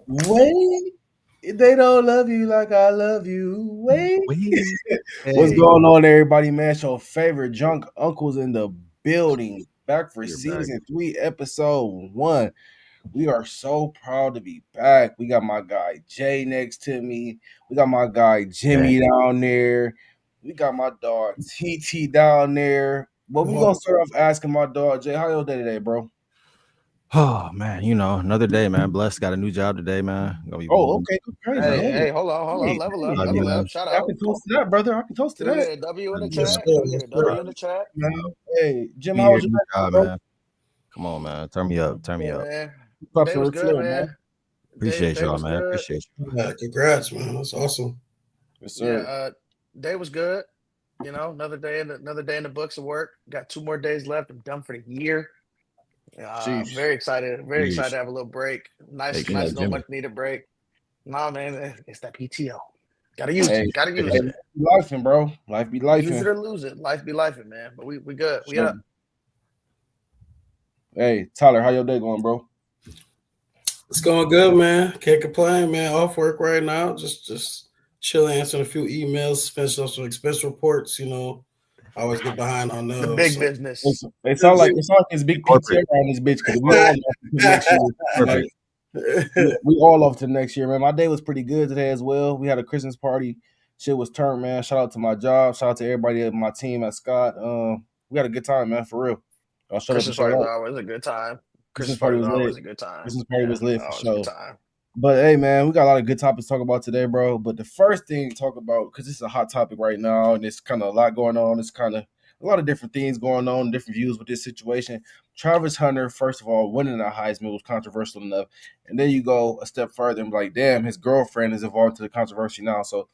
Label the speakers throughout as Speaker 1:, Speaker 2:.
Speaker 1: Wait, they don't love you like I love you. Wait.
Speaker 2: Wait.
Speaker 1: What's
Speaker 2: Hey,
Speaker 1: going on, everybody, man? It's your favorite drunk uncles in the building. Back for
Speaker 2: you're back.
Speaker 1: season 3, episode 1. We are so proud to be back. We got my guy Jay next to me. We got my guy
Speaker 2: Hey.
Speaker 1: Jimmy down there. We got my dog TT down there. But we gonna start off asking my dog Jay, how your day today, bro?
Speaker 2: Oh man, another day, man. Blessed got a new job today, man. Gonna be
Speaker 1: Oh,
Speaker 2: moving.
Speaker 1: okay, good crazy.
Speaker 2: Yeah.
Speaker 1: Hey,
Speaker 3: Hold on,
Speaker 1: hey,
Speaker 3: level
Speaker 1: hey,
Speaker 3: up,
Speaker 2: Love you,
Speaker 3: level
Speaker 1: hey.
Speaker 3: up.
Speaker 2: man.
Speaker 3: Shout
Speaker 1: I
Speaker 3: out.
Speaker 1: can toast to that, brother. I can toast to
Speaker 3: Can we
Speaker 1: that.
Speaker 3: get a W in
Speaker 2: Love
Speaker 3: the
Speaker 2: you,
Speaker 1: Yes,
Speaker 2: man.
Speaker 3: chat?
Speaker 1: sir.
Speaker 3: Can we
Speaker 1: Yes,
Speaker 3: get a
Speaker 1: sir.
Speaker 3: W in the chat?
Speaker 1: Man. Hey, Jim,
Speaker 2: Be
Speaker 1: how
Speaker 2: here,
Speaker 1: was your
Speaker 2: new
Speaker 1: night,
Speaker 2: job,
Speaker 1: bro?
Speaker 2: man. Come on, man. Turn me up. Turn me
Speaker 3: Yeah,
Speaker 2: up.
Speaker 3: man.
Speaker 1: Props
Speaker 3: Day
Speaker 1: to
Speaker 3: was
Speaker 1: the
Speaker 3: good,
Speaker 1: floor, man.
Speaker 3: man.
Speaker 2: Appreciate
Speaker 3: Day
Speaker 2: y'all,
Speaker 3: was
Speaker 2: man.
Speaker 3: good.
Speaker 2: Appreciate you.
Speaker 4: Yeah, congrats, man. That's awesome.
Speaker 1: Yes,
Speaker 3: Yeah,
Speaker 1: sir.
Speaker 3: day was good. Another day in the books of work. Got 2 more days left. I'm done for the year.
Speaker 1: Sheesh.
Speaker 3: Very excited. Very excited
Speaker 2: Yeesh.
Speaker 3: to have a little break.
Speaker 2: Hey,
Speaker 3: Nice little
Speaker 2: Jimmy.
Speaker 3: much needed break. Nah, man, it's that PTO. Gotta use
Speaker 1: Hey,
Speaker 3: it. Gotta use
Speaker 1: hey,
Speaker 3: it.
Speaker 1: life be lifing, bro. Life be
Speaker 3: Use it
Speaker 1: lifing.
Speaker 3: or lose it. Life be life, man. But we good. We
Speaker 1: Sure.
Speaker 3: up.
Speaker 1: Hey, Tyler, how your day going, bro?
Speaker 4: It's going good, man. Can't complain, man. Off work right now. Just chilling, answering a few emails, finishing up some expense reports. I always get behind on
Speaker 3: The
Speaker 4: those.
Speaker 3: big
Speaker 4: So
Speaker 3: business.
Speaker 1: It sounds like it's big PTO
Speaker 2: Corporate.
Speaker 1: around this bitch because we all off to next year. Like
Speaker 2: Corporate.
Speaker 1: we all off to next year, man. My day was pretty good today as well. We had a Christmas party. Shit was turned, man. Shout out to my job. Shout out to everybody at my team at Scott. We had a good time, man, for real. I'll shut up and
Speaker 3: Christmas
Speaker 1: show
Speaker 3: party is
Speaker 1: up.
Speaker 3: always a good time.
Speaker 1: Christmas
Speaker 3: Christmas
Speaker 1: party
Speaker 3: party is
Speaker 1: was lit.
Speaker 3: always a good time.
Speaker 1: Christmas party
Speaker 3: Yeah,
Speaker 1: was lit for
Speaker 3: always a good
Speaker 1: sure.
Speaker 3: time.
Speaker 1: But hey, man, we got a lot of good topics to talk about today, bro. But the first thing to talk about, because this is a hot topic right now, and it's kind of a lot going on. It's kind of a lot of different things going on, different views with this situation. Travis Hunter, first of all, winning the Heisman was controversial enough, and then you go a step further and be like, damn, his girlfriend is involved to the controversy now. So,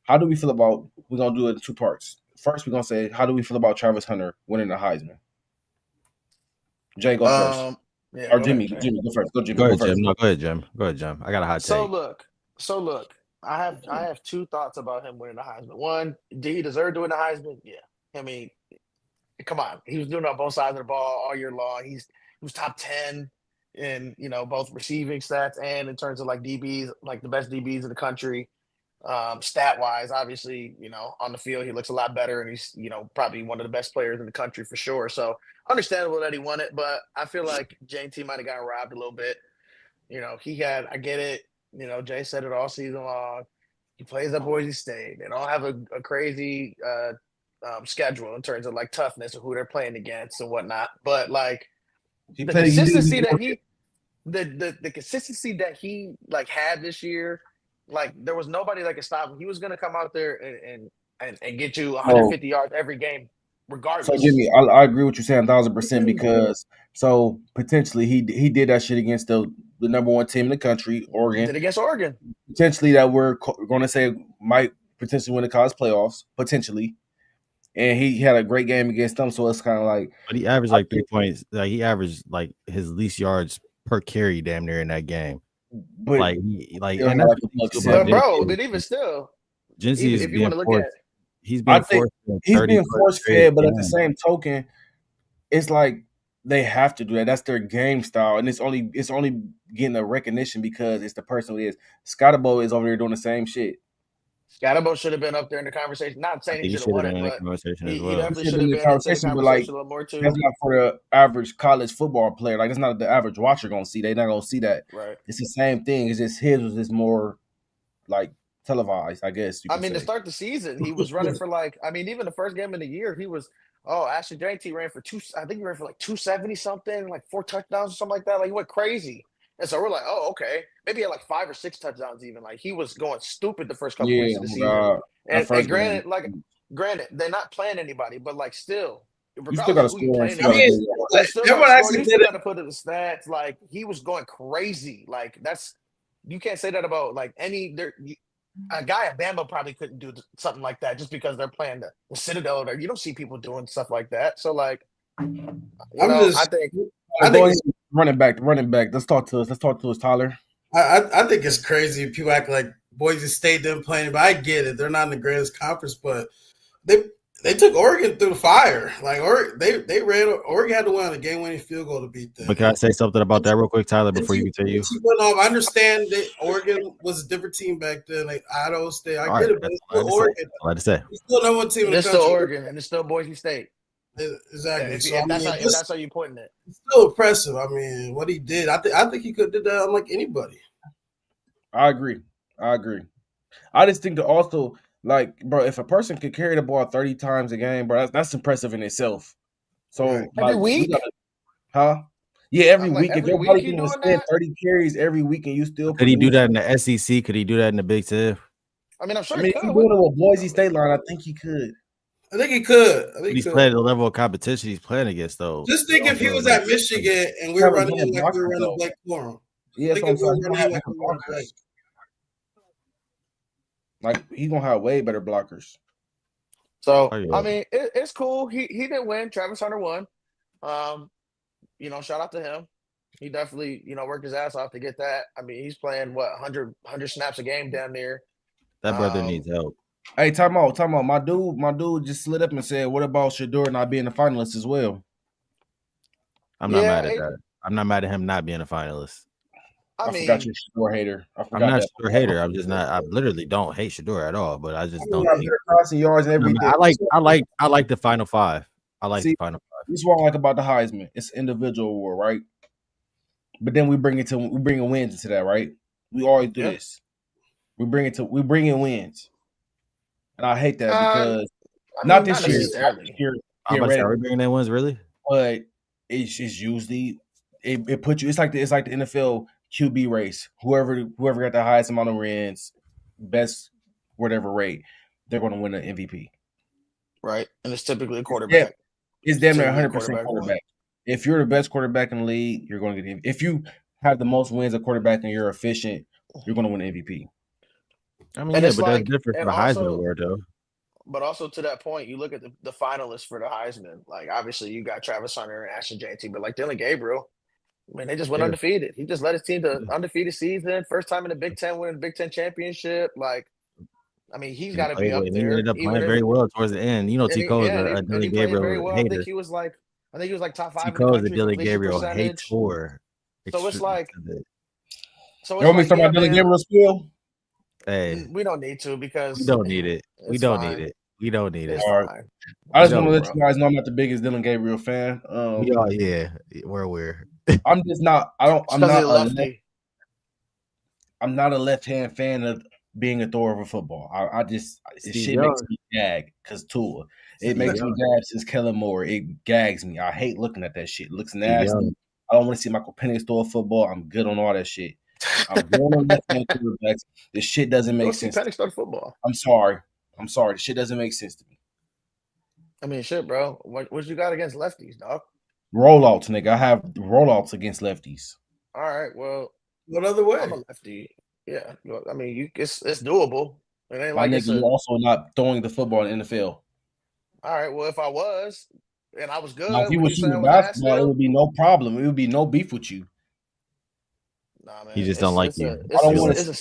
Speaker 1: how do we feel about? We're gonna do it in two parts. First, we're gonna say, how do we feel about Travis Hunter winning the Heisman? Jay, go first,
Speaker 3: Um, yeah,
Speaker 1: or
Speaker 3: go ahead,
Speaker 1: Jimmy.
Speaker 3: Jay.
Speaker 1: Jimmy, go first. Go, Jimmy,
Speaker 2: Go
Speaker 1: go
Speaker 2: ahead, Jim.
Speaker 1: first.
Speaker 2: No, go ahead, Jim. Go ahead, Jim. I got a hot
Speaker 3: So
Speaker 2: take.
Speaker 3: look, I have two thoughts about him winning the Heisman. One, did he deserve to win the Heisman? Yeah. I mean, come on, he was doing it on both sides of the ball all year long. He was top 10 in both receiving stats and in terms of like DBs, like the best DBs in the country. Stat wise, obviously, on the field he looks a lot better, and he's probably one of the best players in the country for sure. So understandable that he won it, but I feel like JT might have gotten robbed a little bit. I get it. Jay said it all season long. He plays at Boise State. They don't have a crazy schedule in terms of like toughness of who they're playing against and whatnot. But like
Speaker 1: He
Speaker 3: the
Speaker 1: played. He did.
Speaker 3: consistency that the consistency that he like had this year, like there was nobody that could stop him. He was gonna come out there and get you
Speaker 1: So
Speaker 3: 150 yards every game,
Speaker 1: So
Speaker 3: regardless.
Speaker 1: Jimmy, I agree with you saying 1,000% because so potentially he did that shit against the number one team in the country, Oregon.
Speaker 3: Did against Oregon.
Speaker 1: Potentially that we're going to say might potentially win the college playoffs potentially, and he had a great game against them. So it's kind of like,
Speaker 2: But he averaged like 3 points. Like he averaged like his least yards per carry damn near in that game.
Speaker 1: but still
Speaker 2: And
Speaker 1: had
Speaker 2: that's
Speaker 1: like
Speaker 2: the
Speaker 1: a
Speaker 2: thing
Speaker 1: buck
Speaker 2: too about
Speaker 3: But
Speaker 1: seven.
Speaker 3: bro,
Speaker 2: Jinzy.
Speaker 3: then even still,
Speaker 2: Jinzy
Speaker 3: even
Speaker 2: is
Speaker 3: if you want
Speaker 2: being
Speaker 3: to look
Speaker 2: forced.
Speaker 3: at
Speaker 2: He's
Speaker 1: I
Speaker 2: being
Speaker 1: think
Speaker 2: forced to
Speaker 1: he's
Speaker 2: 30
Speaker 1: being
Speaker 2: plus
Speaker 1: force
Speaker 2: straight
Speaker 1: fed, but at the
Speaker 2: games.
Speaker 1: same token, it's like they have to do that. That's their game style, and it's only getting a recognition because it's the person who is. Scotabo is over there doing the same shit.
Speaker 3: Scotabo should have been up there in the conversation. Not
Speaker 2: I
Speaker 3: saying he
Speaker 2: think he
Speaker 3: should have
Speaker 2: should have
Speaker 3: won
Speaker 2: been
Speaker 3: it,
Speaker 2: in the
Speaker 3: but
Speaker 2: conversation as
Speaker 3: he
Speaker 2: well.
Speaker 1: He
Speaker 3: definitely
Speaker 1: should have
Speaker 3: should
Speaker 1: been
Speaker 3: have
Speaker 1: in the
Speaker 3: been into the
Speaker 1: conversation, but like
Speaker 3: conversation a little more
Speaker 1: that's
Speaker 3: too.
Speaker 1: not for the average college football player. Like that's not the average watcher gonna see. They're not gonna see that.
Speaker 3: Right.
Speaker 1: It's the same thing. It's just his was just more like televised, I guess you
Speaker 3: I
Speaker 1: could
Speaker 3: mean, to
Speaker 1: say.
Speaker 3: start the season, he was running for like, I mean, even the first game of the year, he was, Ashley JT ran for I think he ran for like 270 something, like 4 touchdowns or something like that. Like he went crazy. And so we're like, oh, okay. Maybe he had like 5 or 6 touchdowns even. Like he was going stupid the first couple weeks
Speaker 1: Yeah,
Speaker 3: of the
Speaker 1: oh
Speaker 3: season.
Speaker 1: God. That
Speaker 3: And
Speaker 1: first game.
Speaker 3: granted, they're not playing anybody, but like still,
Speaker 1: You still
Speaker 3: regardless
Speaker 1: gotta
Speaker 3: of who you
Speaker 1: score and
Speaker 3: playing
Speaker 1: see
Speaker 4: I
Speaker 1: how
Speaker 4: mean,
Speaker 1: good
Speaker 3: against,
Speaker 1: you are.
Speaker 3: you still got to
Speaker 4: everyone
Speaker 3: score. You
Speaker 4: actually
Speaker 3: still
Speaker 4: did
Speaker 3: got
Speaker 4: it.
Speaker 3: to put in the stats. Like he was going crazy. Like that's you can't say that about like any there a guy at Bama probably couldn't do something like that just because they're playing the Citadel or you don't see people doing stuff like that. So like,
Speaker 4: I'm
Speaker 3: I
Speaker 4: just.
Speaker 3: think
Speaker 4: I
Speaker 1: Let's go
Speaker 4: think
Speaker 1: ahead.
Speaker 4: it's.
Speaker 1: Running back, running back. Let's talk to us. Let's talk to us, Tyler.
Speaker 4: I think it's crazy. People act like Boise State didn't play, but I get it. They're not in the greatest conference, but they They took Oregon through the fire. Like they ran. Oregon had to win on a game-winning field goal to beat them.
Speaker 2: But can I say something about that real quick, Tyler, before you continue?
Speaker 4: I understand that Oregon was a different team back then. Like Idaho State, I get it, but it's still Oregon.
Speaker 2: I'd say
Speaker 4: it's still number one team in the
Speaker 3: It's
Speaker 4: country.
Speaker 3: still Oregon, and it's still Boise State.
Speaker 4: Exactly.
Speaker 3: If that's how you're putting it,
Speaker 4: it's still impressive. I mean, what he did, I think he could have did that unlike anybody.
Speaker 1: I agree. I just think that also, like, bro, if a person could carry the ball 30 times a game, bro, that's impressive in itself. So
Speaker 4: Right.
Speaker 3: Every week?
Speaker 1: Yeah, every
Speaker 3: I'm like,
Speaker 1: week. If
Speaker 3: every
Speaker 1: your
Speaker 3: week
Speaker 1: body
Speaker 3: you
Speaker 1: can
Speaker 3: doing
Speaker 1: withstand
Speaker 3: that?
Speaker 1: 30 carries every week and you still
Speaker 2: could he do that in the SEC? Could he do that in the Big 10?
Speaker 3: I mean, I'm sure
Speaker 1: I
Speaker 3: he
Speaker 1: mean,
Speaker 3: could.
Speaker 1: if he's doing it with Boise State line, I think he could.
Speaker 4: I think he could.
Speaker 2: He's playing the level of competition he's playing against, though.
Speaker 4: Just think if he was at Michigan and we were running him like we were running Blake Corum.
Speaker 1: Yeah,
Speaker 4: Think if we were running him like we were running Blake.
Speaker 1: Like, he's gonna have way better blockers.
Speaker 3: So I mean, it's cool. He didn't win. Travis Hunter won. Shout out to him. He definitely, worked his ass off to get that. I mean, he's playing 100 snaps a game down there.
Speaker 2: That brother needs help.
Speaker 1: Hey, time out. My dude just slid up and said, "What about Shador not being a finalist as well?"
Speaker 2: I'm not mad at that. I'm not mad at him not being a finalist.
Speaker 1: I forgot you're a Shador hater.
Speaker 2: I'm not a Shador hater. I'm just not. I literally don't hate Shador at all. But I just don't.
Speaker 1: Passing yards and everything.
Speaker 2: I like the Final Five. I like the Final Five.
Speaker 1: This is what I like about the Heisman. It's an individual award, right? But then we bring wins into that, right? We always do this. We bring in wins, and I hate that because not this year.
Speaker 2: I'm about to say, are we bringing in wins really?
Speaker 1: But it's usually it puts you. It's like the NFL QB race. Whoever got the highest amount of wins, best whatever rate, they're going to win the MVP.
Speaker 3: Right, and it's typically a quarterback.
Speaker 1: Yeah, it's damn near 100% quarterback. If you're the best quarterback in the league, you're going to get. If you have the most wins at quarterback and you're efficient, you're going to win MVP.
Speaker 2: I mean, but that's different for the Heisman award, though.
Speaker 3: But also to that point, you look at the finalists for the Heisman. Like, obviously, you got Travis Hunter and Ashton JT, but like Dylan Gabriel, I mean, they just went undefeated. He just led his team to undefeated season, first time in the Big Ten, winning the Big Ten championship. Like, I mean, he's got to be up there.
Speaker 2: He ended up playing very well towards the end. T. Cole's a Dylan Gabriel hater.
Speaker 3: I think he was like top 5.
Speaker 2: T. Cole's a Dylan Gabriel hater.
Speaker 3: So it's like,
Speaker 1: you want me to talk about Dylan Gabriel's spiel?
Speaker 2: Hey,
Speaker 3: we don't need to because
Speaker 2: we don't need it. We don't need it.
Speaker 1: All right. I just want to let you guys know I'm not the biggest Dylan Gabriel fan.
Speaker 2: We're.
Speaker 1: I'm just not. I'm not a left-hand fan of being a thrower of a football. Shit makes me gag because Tua. It makes me gag since Kellen Moore. It gags me. I hate looking at that shit. It looks nasty. I don't want to see Michael Penix throw a football. I'm good on all that shit. I'm going on left-hand quarterbacks. This shit doesn't make sense.
Speaker 3: Penix start football.
Speaker 1: I'm sorry. The shit doesn't make sense to me.
Speaker 3: I mean, shit, bro. What you got against lefties, dog?
Speaker 1: Rollouts, nigga. I have rollouts against lefties.
Speaker 3: All right. Well,
Speaker 4: what other way?
Speaker 3: I'm a lefty. Yeah. I mean, it's doable. It ain't
Speaker 1: like you're also not throwing the football in the NFL.
Speaker 3: All right. Well, if I was and I was good,
Speaker 1: now, if you were shooting basketball, it would be no problem. It would be no beef with you.
Speaker 3: Nah, man.
Speaker 2: He just don't like you.
Speaker 3: I don't want to. It's a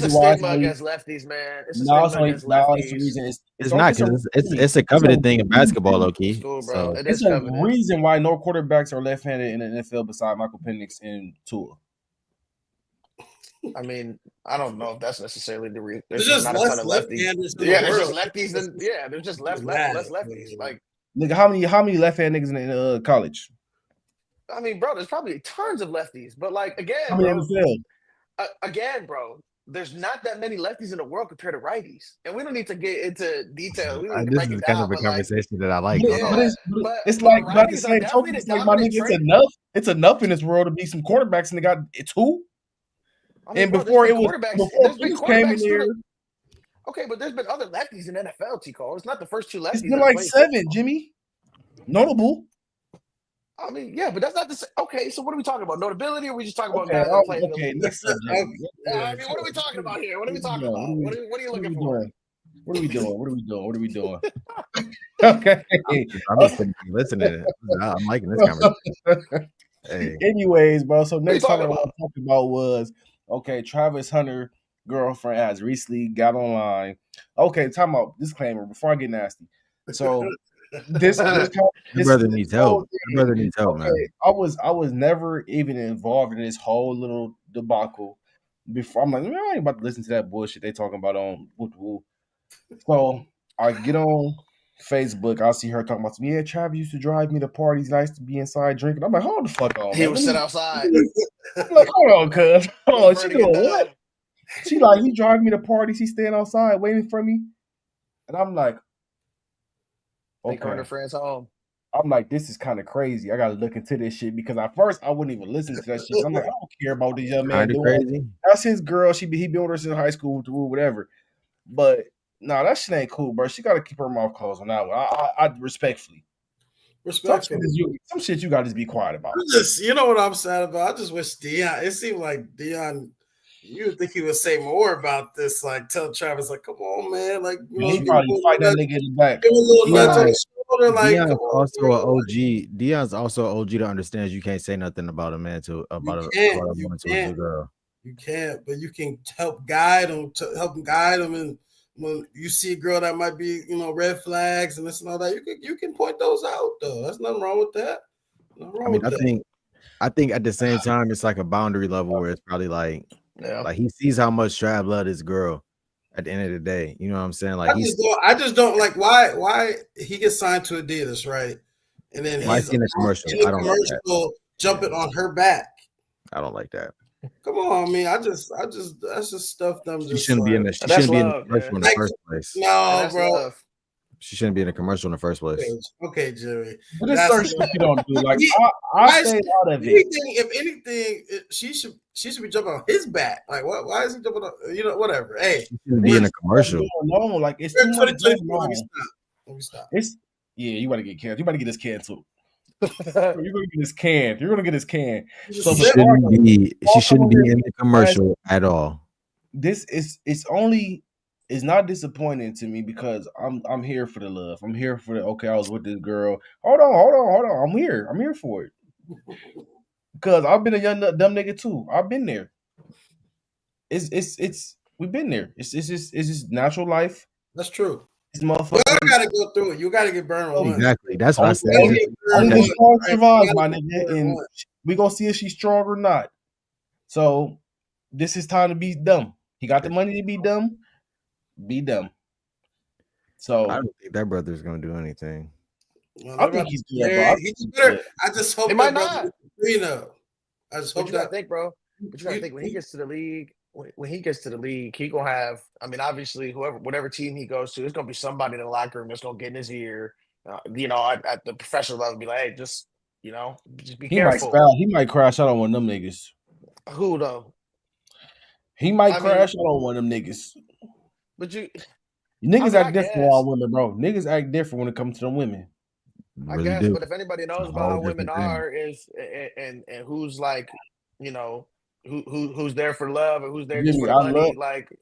Speaker 3: stigma against lefties, man. It's a stigma against lefties.
Speaker 2: It's not because it's a coveted thing in basketball, low key.
Speaker 3: Cool, bro.
Speaker 1: So it's a reason why no quarterbacks are left-handed in the NFL beside Michael Penix and Tua.
Speaker 3: I mean, I don't know if that's necessarily the reason.
Speaker 4: There's just
Speaker 3: not
Speaker 4: less
Speaker 3: a ton of lefties.
Speaker 4: Yeah,
Speaker 3: there's just lefties than there's just less lefties. Like,
Speaker 1: nigga, how many left-hand niggas in college?
Speaker 3: I mean, bro, there's probably tons of lefties, but like
Speaker 1: how many
Speaker 3: bro, there's not that many lefties in the world compared to righties, and we don't need to get into detail. We need to break it down.
Speaker 2: Kind of a conversation that I like.
Speaker 1: It's like at the same token, it's like my nigga, it's enough. It's enough in this world to be some quarterbacks, and they got two. I mean, and bro, before it was before came in here.
Speaker 3: Okay, but there's been other lefties in NFL, T-Cole. It's not the first two lefties.
Speaker 1: It's been like 7, Jimmy. Notable.
Speaker 3: I mean, yeah, but that's not the same. Okay, so what are we talking about? Notability, or are we just talking about guys that play in the league? I mean, what are we talking about here? What are we talking about? What are you looking for?
Speaker 1: What are we doing? Okay.
Speaker 2: I'm just listening. I'm liking this conversation.
Speaker 1: Hey. Anyways, bro, so next topic I want to talk about was, okay, Travis Hunter girlfriend has recently got online. Okay, time out. Disclaimer before I get nasty. So this
Speaker 2: Your brother needs help. Your brother needs help, man.
Speaker 1: okay, I was never even involved in this whole little debacle before. I'm like, man, I ain't about to listen to that bullshit they talking about on woo woo. So I get on Facebook, I see her talking about some, yeah, Travis used to drive me to parties, nice to be inside drinking. I'm like, hold the fuck on,
Speaker 3: He
Speaker 1: man.
Speaker 3: was sit outside.
Speaker 1: I'm like, hold on, cuz. Hold on, she
Speaker 3: Ready to get
Speaker 1: doing what?
Speaker 3: done.
Speaker 1: She like, he driving me to parties, he staying outside waiting for me. And I'm like,
Speaker 3: Take her and her
Speaker 1: okay.
Speaker 3: friends home.
Speaker 1: I'm like, this is kind of crazy. I gotta look into this shit because at first I wouldn't even listen to that shit. I'm like, I don't care about this young man
Speaker 2: Kind of
Speaker 1: doing.
Speaker 2: crazy.
Speaker 1: That's his girl. He been with her since high school, whatever. But no, that shit ain't cool, bro. She gotta keep her mouth closed on that one. I respectfully. Some shit you gotta just be quiet about.
Speaker 4: You know what I'm sad about? I just wish Dion. It seemed like Dion. You would think he would say more about this. Like, tell Travis, like, come on, man. Like, you know,
Speaker 1: He probably fight that nigga in the back.
Speaker 4: give him a little nudge on the shoulder. Like,
Speaker 2: Dion's
Speaker 4: come on,
Speaker 2: also
Speaker 4: bro.
Speaker 2: an OG. Dion's also an OG that understands you can't say nothing about a man to about a woman to a girl.
Speaker 4: You can't, but you can help guide them. Help guide them, and when you see a girl that might be, you know, red flags and this and all that, you can point those out. Though there's nothing wrong with that.
Speaker 2: I think at the same time it's like a boundary level where it's probably like he sees how much Trav loved his girl at the end of the day. You know what I'm saying? Like
Speaker 4: I just don't like why he gets signed to Adidas, right? And then he's
Speaker 2: in a commercial.
Speaker 4: I don't like that. Jumping on her back.
Speaker 2: I don't like that.
Speaker 4: Come on, man. I just that's just stuff that I'm just.
Speaker 2: She shouldn't be in the commercial in the first place.
Speaker 4: No, bro.
Speaker 3: Love.
Speaker 2: She shouldn't be in a commercial in the first place.
Speaker 4: Okay, Jerry.
Speaker 1: But this certain shit you don't do. Like I stay out of it.
Speaker 4: If anything, she should be jumping on his back. Like what? Why is he jumping on? You know, whatever. Hey,
Speaker 2: she shouldn't be in a commercial.
Speaker 1: No, like it's too much.
Speaker 4: Let me stop.
Speaker 1: You gotta get canned. You gotta get this can too. You're gonna get this can. You're gonna get this can. So
Speaker 2: she shouldn't be in the commercial at all.
Speaker 1: It's not disappointing to me because I'm here for the love. I'm here for the okay. I was with this girl. Hold on. I'm here for it. Because I've been a young dumb nigga too. I've been there. We've been there. It's just natural life.
Speaker 4: That's true.
Speaker 1: This motherfucker.
Speaker 4: You gotta go through it. You gotta get burned on
Speaker 2: exactly. That's what I said.
Speaker 1: Only the strong survives, my nigga, and we gonna see if she's strong or not. So this is time to be dumb. He got the money to be dumb. Be dumb. So
Speaker 2: I don't think that brother's gonna do anything.
Speaker 4: Well, I think he's good, he's better. I just hope
Speaker 3: he might not.
Speaker 4: I just hope
Speaker 3: you gotta think, bro. But you gotta think when he gets to the league. When he gets to the league, he gonna have. I mean, obviously, whatever team he goes to, there's gonna be somebody in the locker room that's gonna get in his ear. At the professional level, be like, hey, just be careful.
Speaker 1: He might crash out on one of them niggas.
Speaker 3: Who though?
Speaker 1: He might crash out on one of them niggas.
Speaker 3: But
Speaker 1: niggas act different with all women, bro. Niggas act different when it comes to them women.
Speaker 3: I guess, but if anybody knows about how women are, and who's like, who's there for love and who's there just for money, like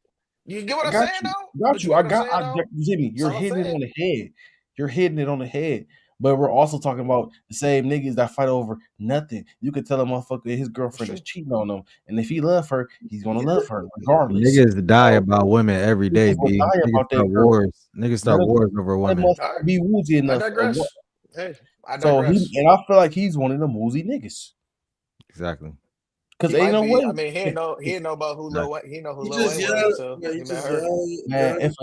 Speaker 3: you get what I'm saying, though.
Speaker 1: Jimmy, you're hitting it on the head. You're hitting it on the head. But we're also talking about the same niggas that fight over nothing. You could tell a motherfucker his girlfriend is cheating on him, and if he love her, he's gonna love her regardless.
Speaker 2: Niggas die about women every day. Niggas start wars over women.
Speaker 1: Be woozy enough.
Speaker 3: I digress. Hey, I
Speaker 1: digress. So I feel like he's one of them woozy niggas.
Speaker 2: Exactly.
Speaker 1: Because ain't no way.
Speaker 3: I mean, he ain't know about who Lil Wayne. He know who Lil Wayne was. So
Speaker 1: man, if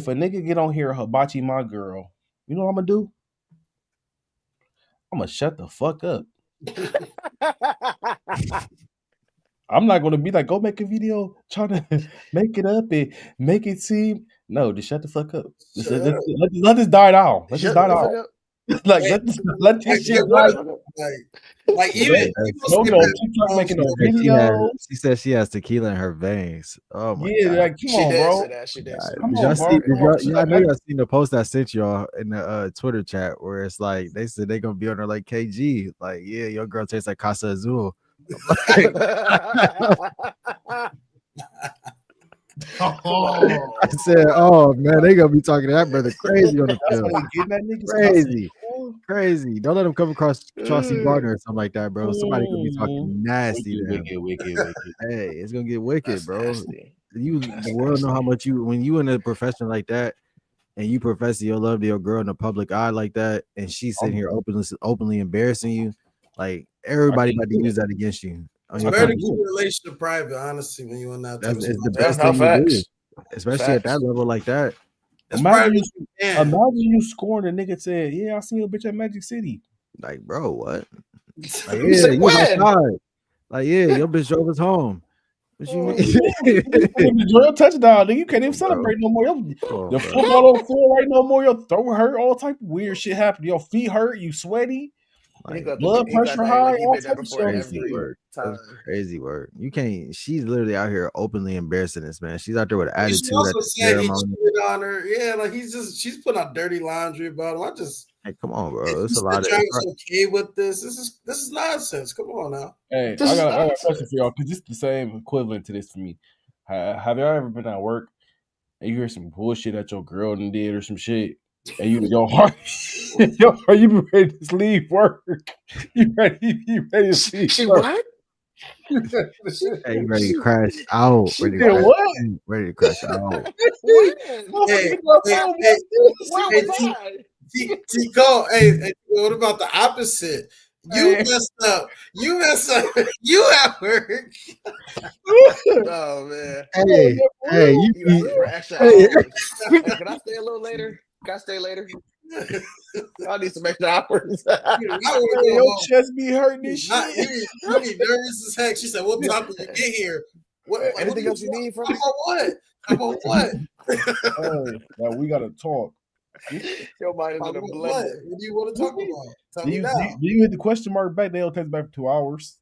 Speaker 1: a nigga get on here hibachi my girl, you know what I'm gonna do? I'm gonna shut the fuck up. I'm not gonna be like, go make a video trying to make it up and make it seem. No, just shut the fuck up. Let this die down. Let this die down. Like let this shit die.
Speaker 4: Like even
Speaker 1: making a video.
Speaker 2: She said she has tequila in her veins. Oh my god!
Speaker 1: Like come on, bro.
Speaker 3: She did.
Speaker 2: I know y'all seen the post I sent y'all in the Twitter chat where it's like they said they gonna be on her like KG. Like, yeah, your girl tastes like Casa Azul. I said, oh man, they gonna be talking to that brother crazy on the field. Crazy. Don't let him come across Chauncey Gardner or something like that, bro. Somebody gonna be talking nasty to him. Wicked. Hey, it's gonna get wicked, bro. The world know how much when you in a profession like that, and you professing your love to your girl in the public eye like that, and she's sitting here openly embarrassing you, like everybody about to use that against you.
Speaker 4: It's better to keep your relationship private, honestly, when you're in that type of
Speaker 2: It's the
Speaker 3: Yeah,
Speaker 2: best
Speaker 3: no,
Speaker 2: thing to do,
Speaker 3: facts.
Speaker 2: especially at that level like that.
Speaker 1: Imagine you scoring a nigga said, "Yeah, I seen your bitch at Magic City."
Speaker 2: Like, bro, what? Like,
Speaker 3: You say
Speaker 2: yeah, you was
Speaker 3: when?
Speaker 2: outside. Like, yeah, your bitch drove us home. What you mean?
Speaker 1: Enjoy your touchdown, nigga. You can't even celebrate no more. Your football don't feel right no more. Your throat hurt. All type of weird shit happen. Your feet hurt. You sweaty.
Speaker 2: Like,
Speaker 1: blood pressure high.
Speaker 3: Like he
Speaker 1: All
Speaker 3: been there
Speaker 1: type of
Speaker 3: before
Speaker 1: shit.
Speaker 2: crazy
Speaker 3: every
Speaker 2: work.
Speaker 3: time.
Speaker 2: Crazy work. You can't. She's literally out here openly embarrassing this man. She's out there with an attitude.
Speaker 4: She also said he cheated on her. Yeah, like she's putting out dirty laundry about him.
Speaker 2: Hey, come on, bro. It's a lot of.
Speaker 4: Okay with this. This is nonsense. Come on now.
Speaker 1: Hey, I got a question for y'all because it's the same equivalent to this for me. Have y'all ever been at work and you hear some bullshit that your girl did or some shit, and your heart, you be ready to leave work? You ready to leave?
Speaker 3: She what?
Speaker 2: Hey, you ready to crash out?
Speaker 1: Ready
Speaker 2: to crash out?
Speaker 4: Hey, Tico, hey, what about the opposite? You messed up. You at work.
Speaker 3: Oh man.
Speaker 2: Hey,
Speaker 3: for extra hours. Hey, can I stay a little later? Can I stay later? I need some extra hours.
Speaker 1: Your chest be hurting this shit.
Speaker 4: You be nervous as heck. She said, "What time did you get here?
Speaker 3: Anything else you need from me?
Speaker 4: About what?
Speaker 1: Now we gotta talk.
Speaker 3: Your mind is in a blender.
Speaker 4: What do you want to talk about? Tell me now.
Speaker 1: Do you hit the question mark back? They'll take back for 2 hours.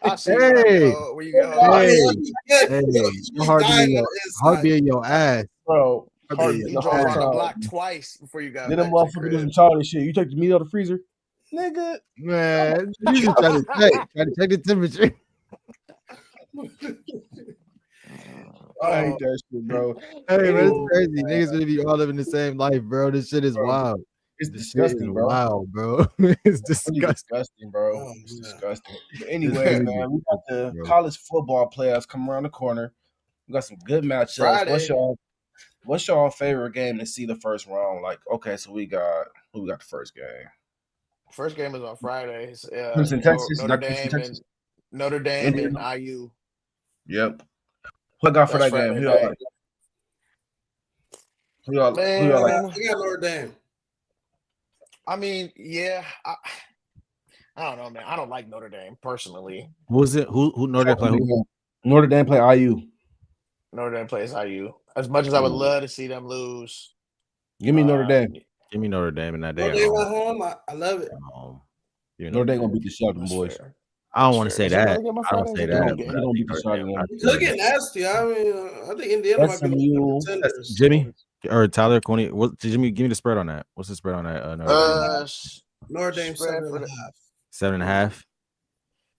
Speaker 3: I see where you go.
Speaker 2: Heart be in your ass,
Speaker 1: bro.
Speaker 3: You drove around the block twice before you got.
Speaker 1: Then them motherfuckers do some childish shit. You take the meat out of the freezer, nigga.
Speaker 2: Man, you just try to check the temperature.
Speaker 1: I hate that shit, bro.
Speaker 2: Hey, man, it's crazy. Niggas gonna be all living the same life, bro. This shit is wild.
Speaker 1: It's disgusting, bro.
Speaker 2: Wow, bro. It's disgusting,
Speaker 1: bro. It's disgusting. But anyway, man, we got the college football playoffs coming around the corner. We got some good matchups. What's y'all favorite game to see the first round? Like, okay, so we got the first game.
Speaker 3: First game is on Friday.
Speaker 1: Texas,
Speaker 3: Notre Dame and IU.
Speaker 1: Yep. Who I got for that game? Who y'all like?
Speaker 4: I got Notre Dame.
Speaker 3: I mean, yeah. I don't know, man. I don't like Notre Dame personally.
Speaker 2: Who's it? Who Notre Dame play?
Speaker 1: Notre Dame play IU.
Speaker 3: Notre Dame plays IU. As much as I would love to see them lose.
Speaker 1: Give me Notre Dame.
Speaker 2: Give me Notre Dame in that day.
Speaker 4: Notre Dame at home. I love it.
Speaker 1: Notre Dame gonna beat the shit out of them boys.
Speaker 3: Fair.
Speaker 2: I don't want to say that. I don't say that.
Speaker 4: It could get nasty. I mean, I think Indiana might be the contenders.
Speaker 2: Jimmy or Tyler Coney. Jimmy, give me the spread on that. What's the spread on that?
Speaker 4: Notre Dame 7.5.
Speaker 2: 7.5.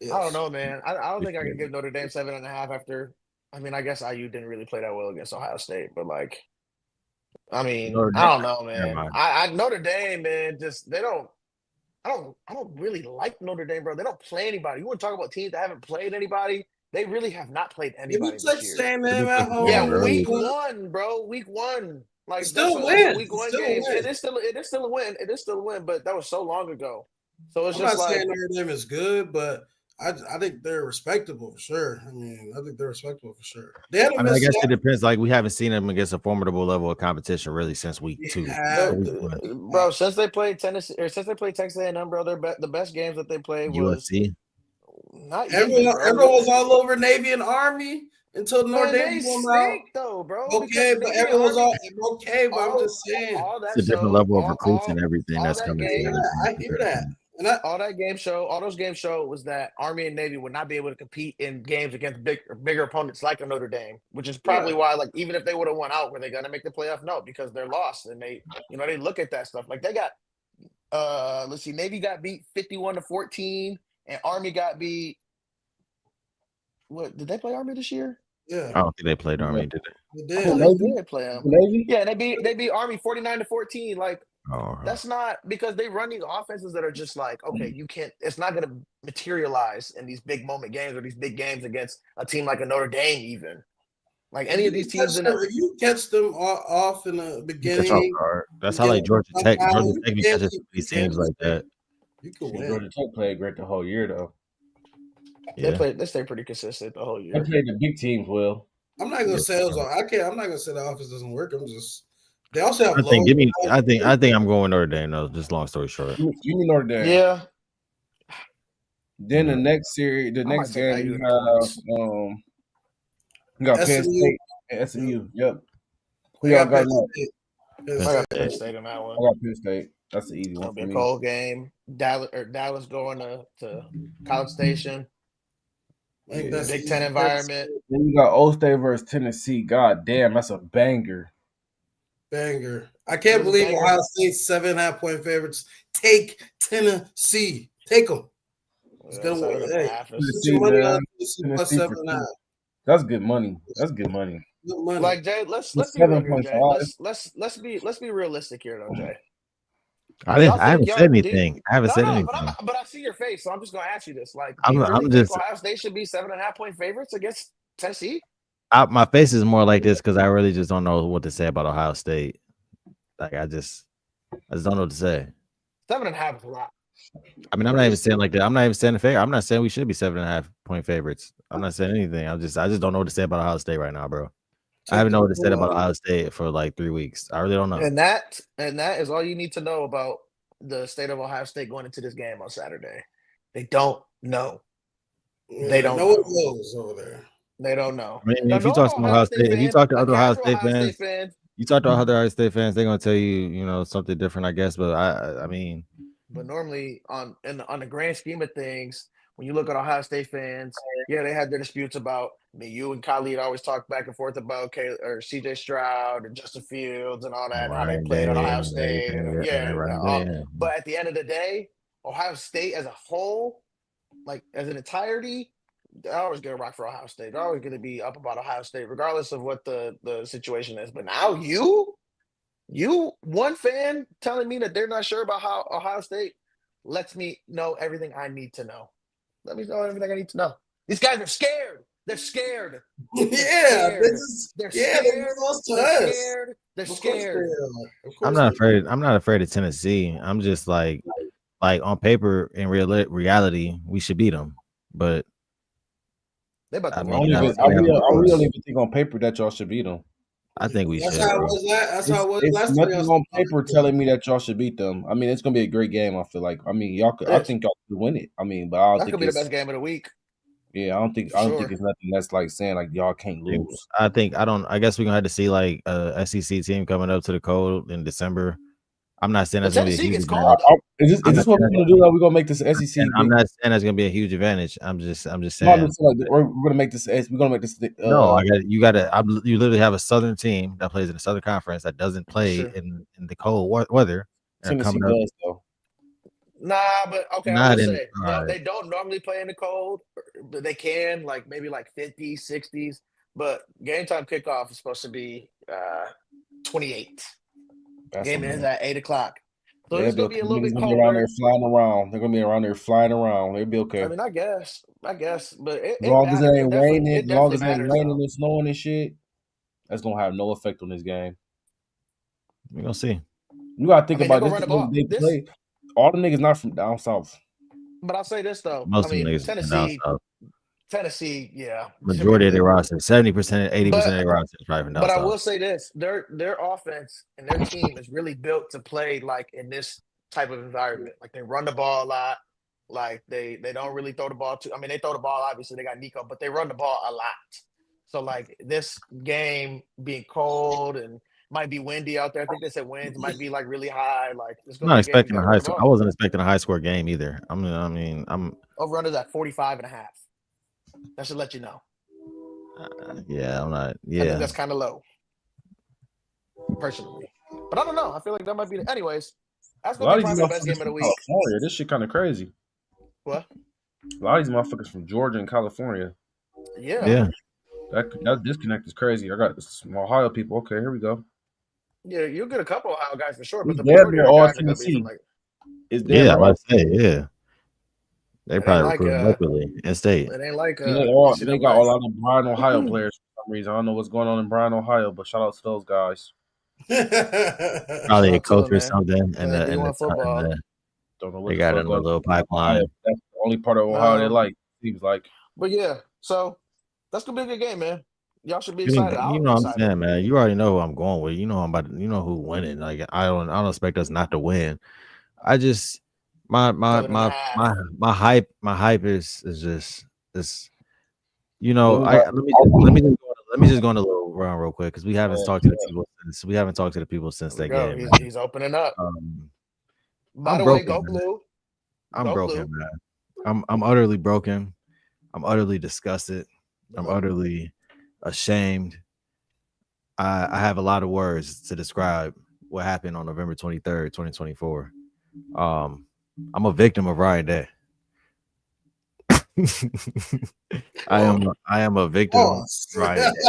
Speaker 3: Yes. I don't know, man. I don't think I can give Notre Dame 7.5 after. I mean, I guess IU didn't really play that well against Ohio State, but like, I mean, I don't know, man. I Notre Dame, man, just they don't. I don't really like Notre Dame, bro. They don't play anybody. You want to talk about teams that haven't played anybody? They really have not played anybody this year. Yeah, week 1, bro. Week 1. Like
Speaker 4: still win.
Speaker 3: Week 1 game. It is still a win. It is still a win, but that was so long ago. So it's
Speaker 4: I'm
Speaker 3: just
Speaker 4: not
Speaker 3: like
Speaker 4: saying Notre Dame is good, but I think they're respectable for sure. I mean, I think they're respectable for sure.
Speaker 2: I guess it depends. Like, we haven't seen them against a formidable level of competition really since week 2.
Speaker 3: Bro, since they played Tennessee or since they played Texas A&M, bro, the best games that they played was
Speaker 2: USC.
Speaker 3: Not
Speaker 4: everyone was all over Navy and Army until Notre Dame came out.
Speaker 3: Though, bro.
Speaker 4: Okay, but everyone's all okay. But I'm just saying,
Speaker 2: it's a different level of recruits and everything that's coming together.
Speaker 4: I hear that. And
Speaker 3: all those games show was that Army and Navy would not be able to compete in games against bigger opponents like a Notre Dame, which is probably why, like, even if they would have won out, were they gonna make the playoff? No, because they're lost, and they look at that stuff. Like, they got, let's see, Navy got beat 51-14, and Army got beat. What did they play Army this year?
Speaker 4: Yeah,
Speaker 2: I don't think they played Army, did
Speaker 4: they?
Speaker 3: They did play them. Yeah, they beat Army 49-14. Like. That's not because they run these offenses that are just like, okay, you can't. It's not going to materialize in these big moment games or these big games against a team like a Notre Dame, even. Like any of these teams
Speaker 4: if you catch them off in the beginning,
Speaker 2: that's how like Georgia Tech catches these teams like that.
Speaker 4: You can win.
Speaker 1: Georgia Tech played great the whole year though.
Speaker 3: Yeah. They stay pretty consistent the whole year.
Speaker 1: They played the big teams well.
Speaker 4: I'm not gonna say I'm not gonna say the offense doesn't work. They also have.
Speaker 2: I think I'm going Notre Dame though. Just long story short.
Speaker 1: You need Notre Dame.
Speaker 3: Yeah.
Speaker 1: Then the next series, the next game you got Penn State and SMU. Yep. Who y'all got?
Speaker 3: I got Penn State in that one.
Speaker 1: I got Penn State. That's the easy one for me.
Speaker 3: A cold game. Dallas going to College Station. Big Ten environment.
Speaker 1: Then you got O State versus Tennessee. God damn, that's a banger.
Speaker 4: I can't believe Ohio State's 7.5 point favorites. Take Tennessee. Take them. It's gonna win.
Speaker 1: That's good money. That's good money.
Speaker 3: Like Jay, let's be real here, Jay. Let's be realistic here, though, Jay.
Speaker 2: I haven't said anything.
Speaker 3: But I see your face, so I'm just gonna ask you this: like, I'm just Ohio State should be 7.5 point favorites against Tennessee.
Speaker 2: My face is more like this because I really just don't know what to say about Ohio State. Like I just don't know what to say.
Speaker 3: 7.5 is a lot.
Speaker 2: I mean, I'm not even saying like that. I'm not even saying the favor. I'm not saying we should be 7.5 point favorites. I'm not saying anything. I just don't know what to say about Ohio State right now, bro. I haven't known what to say about Ohio State for like 3 weeks. I really don't know.
Speaker 3: And that is all you need to know about the state of Ohio State going into this game on Saturday. They don't know. They don't know. Over there. They don't know.
Speaker 2: I mean, if you talk to Ohio State, if you talk to other Ohio State fans, you talk to other Ohio State fans, they're gonna tell you, something different, I guess. But I mean,
Speaker 3: but normally on the grand scheme of things, when you look at Ohio State fans, yeah, they had their disputes about. I mean, you and Khalid always talk back and forth about CJ Stroud and Justin Fields and all that, how they played at Ohio State. But at the end of the day, Ohio State as a whole, like as an entirety, they're always going to rock for Ohio State. They're always going to be up about Ohio State, regardless of what the situation is. But now you one fan telling me that they're not sure about how Ohio State lets me know everything I need to know. Let me know everything I need to know. These guys are scared. They're scared. They're scared.
Speaker 2: I'm not afraid. I'm not afraid of Tennessee. I'm just like on paper, in reality, we should beat them. But
Speaker 1: I really don't even think on paper that y'all should beat them.
Speaker 2: I think we should.
Speaker 4: That's how it was last
Speaker 1: time. Nothing on paper telling me that y'all should beat them. I mean, it's gonna be a great game. I feel like. I mean, y'all could. I think y'all could win it. I mean, but I don't think
Speaker 3: could be the best game of the week.
Speaker 1: Yeah, I don't think it's nothing that's like saying like y'all can't lose.
Speaker 2: I guess we're gonna have to see like a SEC team coming up to the Cold in December. I'm not saying that's gonna be a huge advantage.
Speaker 1: Is this what we're gonna do? Are we gonna make this SEC?
Speaker 2: I'm not saying that's gonna be a huge advantage. I'm just saying
Speaker 1: we're gonna make this. We're gonna make this.
Speaker 2: You literally have a Southern team that plays in the Southern Conference that doesn't play in the cold weather.
Speaker 1: Tennessee does though.
Speaker 3: Nah, but okay, I would say they don't normally play in the cold, but they can maybe 50s, 60s. But game time kickoff is supposed to be 28. Game is at 8:00. So it's gonna be a little bit colder.
Speaker 1: Around there flying around. They're gonna be around there flying around. They'll be okay.
Speaker 3: I mean, I guess, but
Speaker 1: as long as it ain't raining, and snowing and shit, that's gonna have no effect on this game.
Speaker 2: We're gonna see.
Speaker 1: You gotta think about this. They play. All the niggas not from down south.
Speaker 3: But I'll say this though.
Speaker 2: Most of the niggas
Speaker 3: Tennessee, yeah.
Speaker 2: Majority of their roster, 70%, 80% of their roster is probably from down south.
Speaker 3: But I will say this: their offense and their team is really built to play in this type of environment. Like they run the ball a lot. Like they don't really throw the ball too. I mean, they throw the ball. Obviously, they got Nico, but they run the ball a lot. So this game being cold and might be windy out there. I think they said winds might be really high.
Speaker 2: I'm not expecting a high score. I wasn't expecting a high score game either. I'm
Speaker 3: over under that 45.5. That should let you know.
Speaker 2: Yeah, I'm not. Yeah,
Speaker 3: I think that's kind of low, personally. But I don't know. I feel like that might be. Anyways, that's going to be probably the best game of the week.
Speaker 1: California. This shit kind of crazy.
Speaker 3: What?
Speaker 1: A lot of these motherfuckers from Georgia and California.
Speaker 3: Yeah.
Speaker 1: That disconnect is crazy. I got some Ohio people. Okay, here we go.
Speaker 3: Yeah, you'll get a couple Ohio guys for sure, but the
Speaker 1: majority all Tennessee.
Speaker 2: Yeah, I say, yeah. They probably recruit locally in state.
Speaker 3: It ain't like
Speaker 1: they got a lot of Brian Ohio players for some some reason. I don't know what's going on in Bryan, Ohio, but shout out to those guys.
Speaker 2: Probably a coach or something, and
Speaker 3: football.
Speaker 1: Don't know what
Speaker 2: they got in a little pipeline.
Speaker 1: That's the only part of Ohio they like. Seems like.
Speaker 3: But yeah, so that's gonna be a good game, man. Y'all should be excited.
Speaker 2: You know what I'm saying, man. You already know who I'm going with. You know who winning. Like I don't expect us not to win. I just my hype is just this. You know, let me just go on a little round real quick because we haven't talked to the people since that game.
Speaker 3: He's opening up. By
Speaker 2: I'm
Speaker 3: the
Speaker 2: broken,
Speaker 3: way, go
Speaker 2: man.
Speaker 3: blue.
Speaker 2: I'm broken, man. I'm utterly broken. I'm utterly disgusted. I'm utterly ashamed. I have a lot of words to describe what happened on November 23rd, 2024. I'm a victim of Ryan Day. I am a victim of Ryan Day.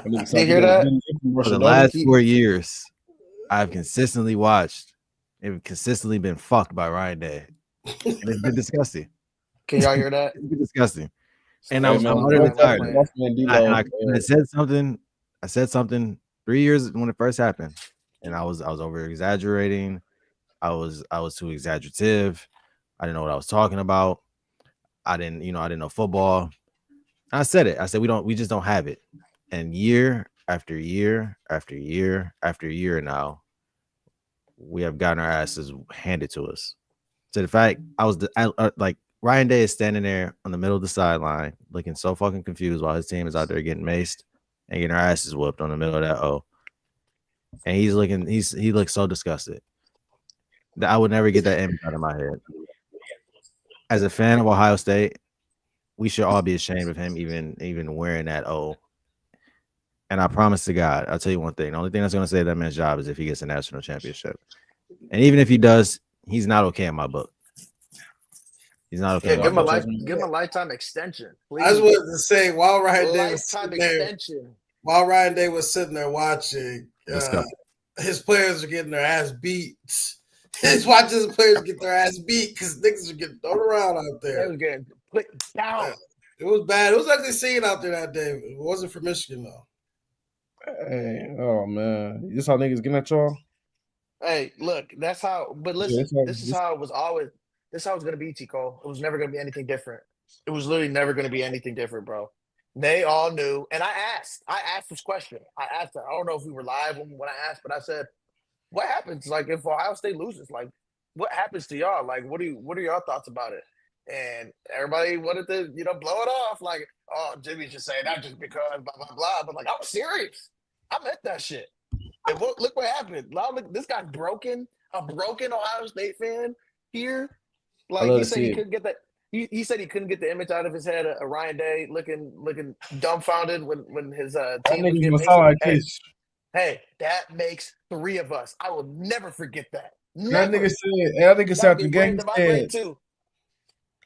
Speaker 3: You hear that?
Speaker 2: For the last 4 years, I've consistently watched and consistently been fucked by Ryan Day. And it's been disgusting.
Speaker 3: Can y'all hear that?
Speaker 2: It's been disgusting. And I'm utterly tired of it. I said something 3 years when it first happened, and I was over exaggerating. I was too exaggerative. I didn't know what I was talking about. I didn't know football. I said it. I said we just don't have it. And year after year after year after year now, we have gotten our asses handed to us. To the fact like Ryan Day is standing there on the middle of the sideline, looking so fucking confused while his team is out there getting maced and getting our asses whooped on the middle of that O. And he looks so disgusted. I would never get that image out of my head. As a fan of Ohio State, we should all be ashamed of him even wearing that O. And I promise to God, I'll tell you one thing. The only thing that's going to save that man's job is if he gets a national championship. And even if he does, he's not okay in my book. He's not okay.
Speaker 3: Yeah, give him a lifetime extension. Please.
Speaker 4: I just wanted to say while Ryan Day was sitting there watching, his players are getting their ass beat. He's watching his players get their ass beat because niggas are getting thrown around out there.
Speaker 3: They was getting put down.
Speaker 4: It was bad. It was ugly scene out there that day. It wasn't for Michigan though.
Speaker 1: Hey, oh man, this how niggas getting at y'all?
Speaker 3: Hey, look, that's how. But listen, this is how it was always. This is how it's gonna be, T. Cole. It was never gonna be anything different. It was literally never gonna be anything different, bro. They all knew, and I asked this question. I don't know if we were live when I asked, but I said, "What happens? Like if Ohio State loses, like what happens to y'all? Like what are your thoughts about it?" And everybody wanted to, blow it off, like, "Oh, Jimmy's just saying that just because blah blah blah." But like, I was serious. I meant that shit. And look what happened. This guy's broken. A broken Ohio State fan here. Like he said, he couldn't get that. He said he couldn't get the image out of his head of Ryan Day looking dumbfounded when his team was getting hey, that makes 3 of us. I will never forget that.
Speaker 1: Never. That nigga said after the game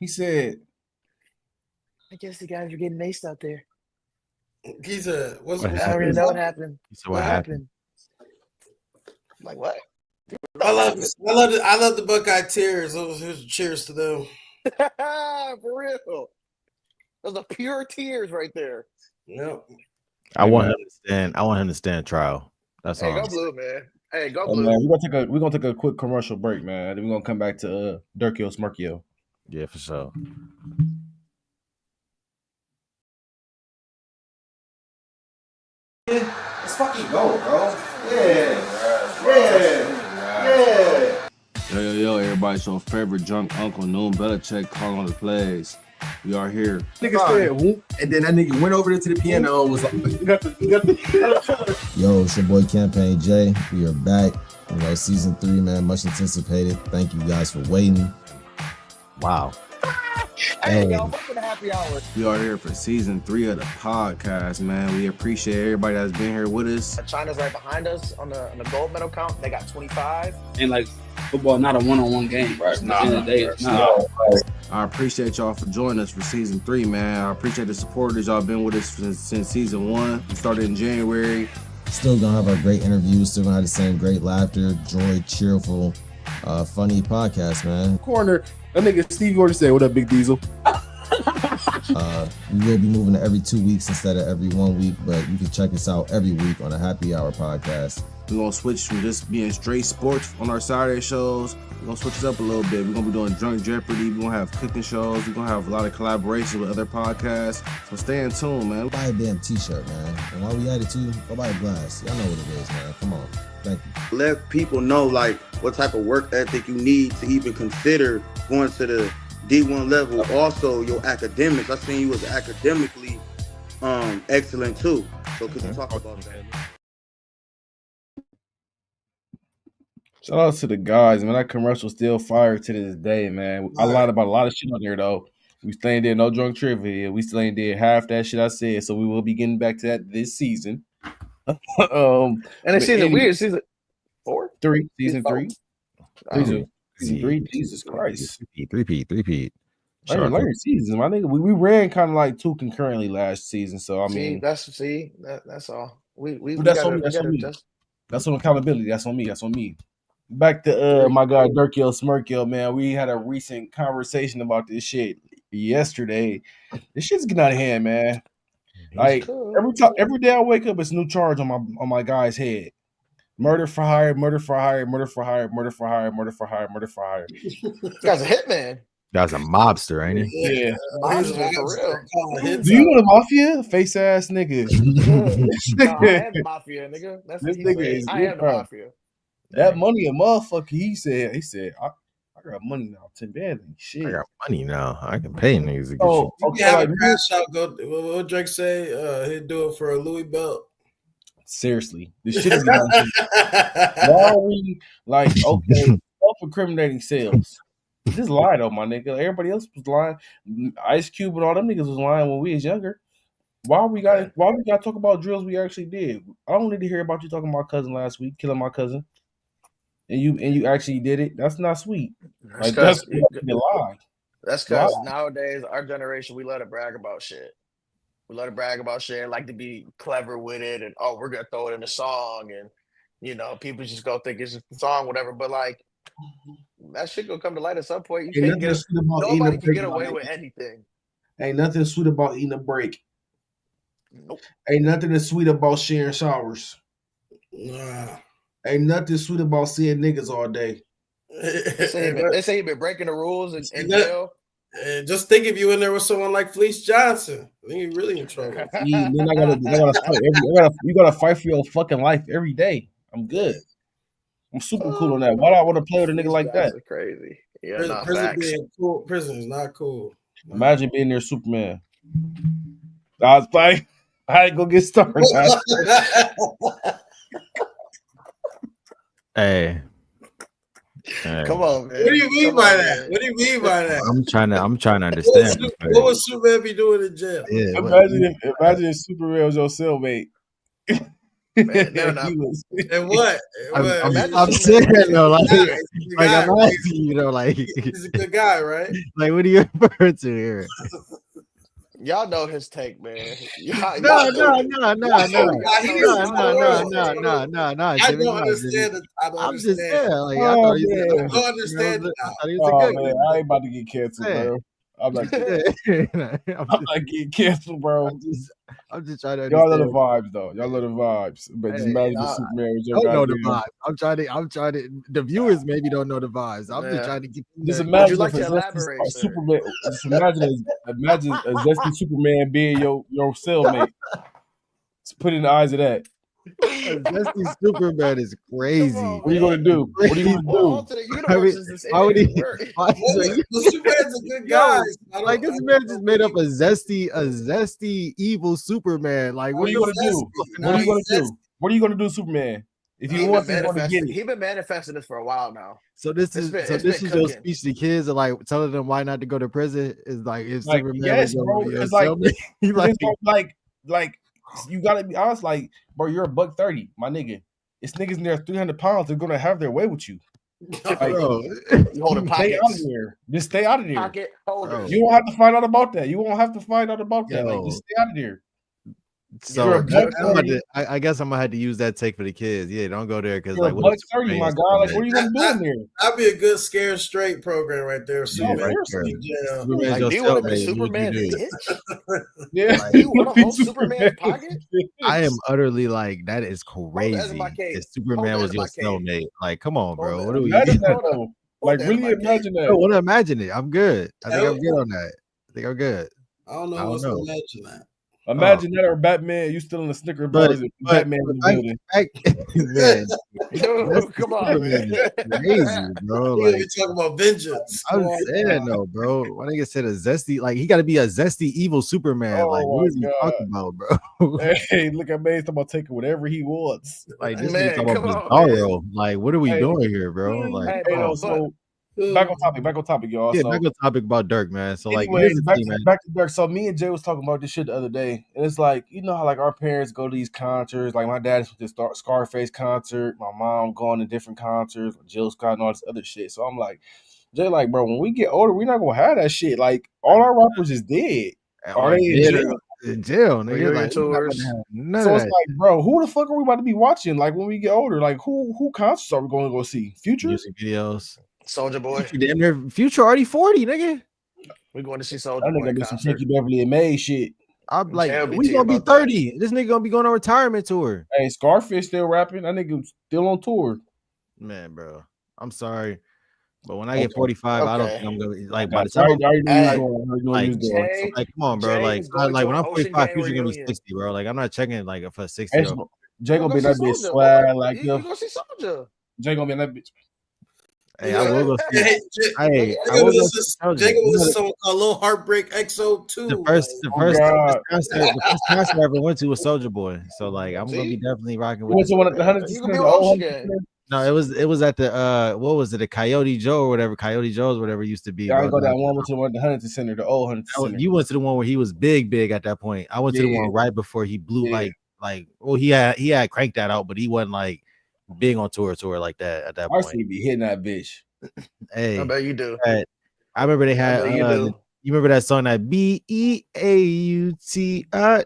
Speaker 1: he said,
Speaker 3: I guess the guys are getting maced out there.
Speaker 4: He said,
Speaker 3: I already know what happened.
Speaker 2: What happened?
Speaker 3: Like what?
Speaker 4: I love the Buckeye tears. Here's cheers to them.
Speaker 3: For real. Those are pure tears right there.
Speaker 4: Yep.
Speaker 2: I want him to stand trial. That's all.
Speaker 3: Go blue, man. Hey, go blue.
Speaker 1: Man, we're gonna take a quick commercial break, man. Then we're gonna come back to Durkio Smirkio.
Speaker 2: Yeah, for sure.
Speaker 1: Let's fucking go, bro. Yeah. Yo, everybody. So favorite drunk uncle, Noon Belichick, calling on the plays. We are here.
Speaker 5: Nigga said whoop, and then that nigga went over there to the piano and was like, you got the
Speaker 6: Yo, it's your boy Campaign J. We are back. Season 3, man, much anticipated. Thank you guys for waiting.
Speaker 2: Wow.
Speaker 3: Hey, yo, welcome to Happy Hour.
Speaker 1: We are here for season 3 of the podcast, man. We appreciate everybody that's been here with us.
Speaker 3: China's right behind us on the gold medal count. They got 25.
Speaker 7: And like football, not a one-on-one game. Right. At the end of the day, it's not.
Speaker 1: I appreciate y'all for joining us for season 3, man. I appreciate the supporters. Y'all been with us since season 1. We started in January.
Speaker 6: Still gonna have our great interviews. Still gonna have the same great laughter, joy, cheerful, funny podcast, man.
Speaker 5: Corner. That nigga Stevie Orton said, "What up, Big Diesel?"
Speaker 6: We will be moving to every 2 weeks instead of every 1 week, but you can check us out every week on the Happy Hour podcast.
Speaker 1: We're going to switch from just being straight sports on our Saturday shows. We're going to switch it up a little bit. We're going to be doing Drunk Jeopardy. We're going to have cooking shows. We're going to have a lot of collaboration with other podcasts. So stay in tune, man.
Speaker 6: Buy a damn t-shirt, man. And while we at it too, go buy a glass. Y'all know what it is, man. Come on. Thank you.
Speaker 8: Let people know like what type of work ethic you need to even consider going to the D1 level. Also your academics. I seen you was academically excellent too. So could you talk about that?
Speaker 1: Shout out to the guys, man. That commercial still fire to this day, man. I lied about a lot of shit on there though. We still ain't did no drunk trivia. We still ain't did half that shit I said. So we will be getting back to that this season.
Speaker 3: And it's season 4?
Speaker 1: 3. Season 3. Season 3. Jesus Christ.
Speaker 2: Three-peat.
Speaker 1: Later seasons, my nigga. We ran kind of like 2 concurrently last season. So I mean,
Speaker 3: that's all.
Speaker 1: That's on me. That's on accountability. That's on me. Back to my guy Durk Smirk, man. We had a recent conversation about this shit yesterday. This shit's getting out of hand, man. Like every day I wake up, it's a new charge on my guy's head. Murder for hire.
Speaker 3: This guy's a hitman.
Speaker 2: That's a mobster, ain't he?
Speaker 1: Yeah.
Speaker 3: Mobster for real.
Speaker 1: Do you know the mafia? Face ass nigga.
Speaker 3: No, I am the mafia, nigga. That's
Speaker 1: This
Speaker 3: what
Speaker 1: nigga is
Speaker 3: I am the mafia.
Speaker 1: That money a motherfucker. He said, I got money now. 10 bad shit.
Speaker 2: I got money now. I can pay niggas to get
Speaker 4: Okay, like, crash out. Go. What Drake say? He'd do it for a Louis belt.
Speaker 1: Seriously, this shit is getting why are we like self-incriminating sales? Just lie though, my nigga. Everybody else was lying. Ice Cube and all them niggas was lying when we was younger. Why we got to talk about drills we actually did? I don't need to hear about you talking about cousin last week, killing my cousin. And you actually did it. That's not sweet. Like that's a lie.
Speaker 3: That's because nowadays our generation we let it brag about shit. Like to be clever with it, and we're gonna throw it in a song, and people just go think it's just a song, whatever. But like that shit gonna come to light at some point. Nobody can get away with anything.
Speaker 1: Ain't nothing sweet about eating a break.
Speaker 3: Nope.
Speaker 1: Ain't nothing that's sweet about sharing showers.
Speaker 4: Nah.
Speaker 1: Ain't nothing sweet about seeing niggas all day.
Speaker 3: They say he been breaking the rules in jail.
Speaker 4: Just think if you in there with someone like Fleece Johnson, then you're really in trouble.
Speaker 1: Then I gotta fight you gotta fight for your fucking life every day. I'm good. I'm super cool on that. Why do I want to play with a nigga like that?
Speaker 3: Crazy. Yeah,
Speaker 4: prison is not cool.
Speaker 1: Imagine being there, Superman. I was like, I ain't gonna get started.
Speaker 2: Hey.
Speaker 3: Come on, man.
Speaker 4: What do you mean by that?
Speaker 2: I'm trying to understand.
Speaker 4: What would Superman be doing in jail?
Speaker 2: Yeah,
Speaker 1: imagine if Superman was your cellmate.
Speaker 3: Man, they're not.
Speaker 4: And what?
Speaker 2: I'm saying though, like I'm asking you, like
Speaker 4: he's a good guy, right?
Speaker 2: Like, what are you referring to here?
Speaker 3: Y'all know his take, man.
Speaker 2: No. I don't
Speaker 4: understand it.
Speaker 2: I'm just saying, like, I
Speaker 4: don't understand it.
Speaker 1: I ain't about to get canceled, bro. I'm not getting canceled, bro.
Speaker 2: I'm just trying to understand.
Speaker 1: Y'all know the vibes, though. Y'all know the vibes. But just imagine the Superman with your
Speaker 2: don't know the vibes. I'm trying to. The viewers maybe don't know the vibes. I'm just trying to get.
Speaker 1: Just imagine Superman. Just imagine a zesty Superman being your cellmate. Just put in the eyes of that.
Speaker 2: Zesty Superman is crazy.
Speaker 1: What are you gonna do? What are you gonna do?
Speaker 2: Why would he?
Speaker 4: Superman's a good guy.
Speaker 2: Like, this man just made up a zesty evil Superman. Like,
Speaker 1: what are you gonna do? What are you gonna do? What are you gonna do, Superman? If you want to get it,
Speaker 3: he's been manifesting this for a while now.
Speaker 2: So this is your speech to kids, or like telling them why not to go to prison. Is like if Superman
Speaker 1: yes, bro. It's like you gotta be honest, like, bro, you're $130, my nigga. It's niggas in there 300 pounds. They're gonna have their way with you. Like, bro,
Speaker 3: you hold
Speaker 1: stay out of there. Just stay out of there.
Speaker 3: Pocket holder.
Speaker 1: You don't have to find out about that. You won't have to find out about that. Like, just stay out of there.
Speaker 2: So
Speaker 3: Yeah,
Speaker 2: I guess I'm gonna have to use that take for the kids. Yeah, don't go there because
Speaker 1: You're
Speaker 2: like
Speaker 1: a
Speaker 2: what
Speaker 1: buck
Speaker 2: if
Speaker 1: 30, my
Speaker 2: Superman?
Speaker 1: guy. Like, what are you gonna do in there?
Speaker 4: That'd be a good scare straight program right there.
Speaker 2: Yeah, right there.
Speaker 4: Superman. Yeah.
Speaker 2: Superman's
Speaker 3: like,
Speaker 2: your
Speaker 3: do you want to be
Speaker 2: cellmate. What would you
Speaker 3: Superman's
Speaker 2: do?
Speaker 3: bitch?
Speaker 1: Yeah,
Speaker 2: Like,
Speaker 3: Do you want to
Speaker 1: be
Speaker 3: hold Superman's pocket?
Speaker 2: I am
Speaker 1: bitch.
Speaker 2: utterly like that is
Speaker 3: Hold that in my
Speaker 2: crazy.
Speaker 3: cave.
Speaker 2: If Superman
Speaker 3: Hold that
Speaker 2: was
Speaker 3: in
Speaker 2: your
Speaker 3: my cave.
Speaker 2: cellmate, like, come on,
Speaker 3: Hold
Speaker 2: bro.
Speaker 3: that.
Speaker 2: What are we?
Speaker 1: Imagine that
Speaker 3: Hold up.
Speaker 1: though.
Speaker 3: Hold
Speaker 1: Like,
Speaker 3: that in
Speaker 1: really
Speaker 3: my cave.
Speaker 1: imagine
Speaker 2: I
Speaker 1: that.
Speaker 2: want to imagine it. I'm good. I think I'm
Speaker 4: I
Speaker 2: good on that. I think I'm good.
Speaker 4: don't know
Speaker 2: I don't
Speaker 4: what's to
Speaker 2: know.
Speaker 4: imagine that.
Speaker 1: Imagine that or Batman. You still in the Snicker bars and Batman in the building.
Speaker 2: Man,
Speaker 3: Dude, come on,
Speaker 2: Superman
Speaker 3: man.
Speaker 2: is crazy, bro.
Speaker 4: He gonna
Speaker 2: Like,
Speaker 4: be talking about vengeance.
Speaker 2: I'm saying though, bro. Why nigga said a zesty, like he got to be a zesty evil Superman. Like,
Speaker 1: Oh
Speaker 2: what
Speaker 1: my
Speaker 2: is he talking about, bro?
Speaker 1: Hey, look at Maze talking about taking whatever he wants.
Speaker 2: Like this nigga
Speaker 3: Man,
Speaker 2: talking
Speaker 3: come
Speaker 2: about
Speaker 3: on, man.
Speaker 2: Bizarro. Like, what are we
Speaker 1: Hey,
Speaker 2: doing here, bro? Like,
Speaker 3: Hey,
Speaker 1: hey,
Speaker 2: come
Speaker 1: no,
Speaker 3: bro,
Speaker 2: on.
Speaker 1: so back on topic, y'all.
Speaker 2: Yeah,
Speaker 1: So,
Speaker 2: back on topic about Dirk, man. So like, here's
Speaker 1: anyways,
Speaker 2: the
Speaker 1: back
Speaker 2: thing,
Speaker 1: to
Speaker 2: man.
Speaker 1: back to Dirk. So me and Jay was talking about this shit the other day, and it's like, you know how like our parents go to these concerts. Like my dad's with this Scarface concert, my mom going to different concerts, Jill Scott and all this other shit. So I'm like, Jay, like, bro, when we get older, we're not gonna have that shit. Like all our rappers is dead. Are
Speaker 2: Or
Speaker 1: they in
Speaker 2: dead
Speaker 1: jail?
Speaker 2: or in jail, nigga.
Speaker 3: reunion
Speaker 2: Like, we're not gonna
Speaker 3: tours.
Speaker 2: have none
Speaker 1: So
Speaker 2: of
Speaker 1: it's
Speaker 2: that.
Speaker 1: like, bro, who the fuck are we about to be watching? Like when we get older, like who concerts are we going to go see? Future?
Speaker 2: Music videos.
Speaker 3: Soldier Boy.
Speaker 2: Future already 40, nigga.
Speaker 3: We're going to see
Speaker 1: That
Speaker 3: Soldier
Speaker 1: nigga
Speaker 3: Boy
Speaker 1: gonna be some
Speaker 3: concert.
Speaker 1: Frankie Beverly and May shit.
Speaker 2: I'm like,
Speaker 3: Jay will be
Speaker 2: we
Speaker 3: teeing
Speaker 2: gonna be
Speaker 3: about that.
Speaker 2: 30. This nigga gonna be going on retirement tour.
Speaker 1: Hey, Scarfish still rapping. That nigga still on tour.
Speaker 2: Man, bro. I'm sorry. But when I get 45, I don't think
Speaker 3: Okay.
Speaker 2: I'm gonna like
Speaker 1: I
Speaker 2: by the
Speaker 1: got you.
Speaker 2: time
Speaker 1: I already knew you was
Speaker 3: Hey,
Speaker 1: going. I already knew
Speaker 2: like,
Speaker 1: you was going.
Speaker 3: Jay,
Speaker 2: like come on, bro.
Speaker 3: Jay
Speaker 2: Like
Speaker 3: is going
Speaker 2: like
Speaker 3: to
Speaker 2: when
Speaker 3: an
Speaker 2: I'm
Speaker 3: Ocean
Speaker 2: 45,
Speaker 3: Gang
Speaker 2: Future gonna be
Speaker 3: reunion.
Speaker 2: 60, bro. Like I'm not checking like for a 60
Speaker 1: Hey,
Speaker 2: year old.
Speaker 1: Jay gonna be in
Speaker 3: Go
Speaker 1: that
Speaker 3: see
Speaker 1: bitch
Speaker 3: Soldier.
Speaker 1: swag like
Speaker 3: You go see Soldier.
Speaker 1: Jay gonna be in that bitch.
Speaker 2: Hey, I will go see.
Speaker 4: Hey,
Speaker 2: Hey, I will go see Soldier.
Speaker 4: Jacob was someone called Little Heartbreak XO too.
Speaker 2: The first
Speaker 1: Oh, God.
Speaker 2: concert I ever went to was Soldier Boy. So like I'm gonna be
Speaker 3: See?
Speaker 2: definitely rocking
Speaker 1: You went
Speaker 2: with
Speaker 1: to one at the Huntington
Speaker 3: You
Speaker 1: Center,
Speaker 3: can be
Speaker 1: the
Speaker 3: with
Speaker 1: old
Speaker 3: Ocean
Speaker 1: Huntington
Speaker 3: Gang.
Speaker 1: Center?
Speaker 2: No, it was at the what was it, the Coyote Joe or whatever, Coyote Joe's whatever it used to be,
Speaker 1: Yeah, I
Speaker 2: bro.
Speaker 1: ain't go that one. Went to the one at the Huntington Center, the old Huntington Center.
Speaker 2: You went to the one where he was big at that point. I went to the
Speaker 1: Yeah.
Speaker 2: one right before he blew
Speaker 1: Yeah.
Speaker 2: like well he had cranked that out, but he wasn't like big on tour like that at that
Speaker 1: I
Speaker 2: point.
Speaker 1: see be hitting that bitch.
Speaker 2: Hey,
Speaker 3: I bet you do.
Speaker 2: I remember they had
Speaker 3: bet you do.
Speaker 2: you remember that song that BEAUT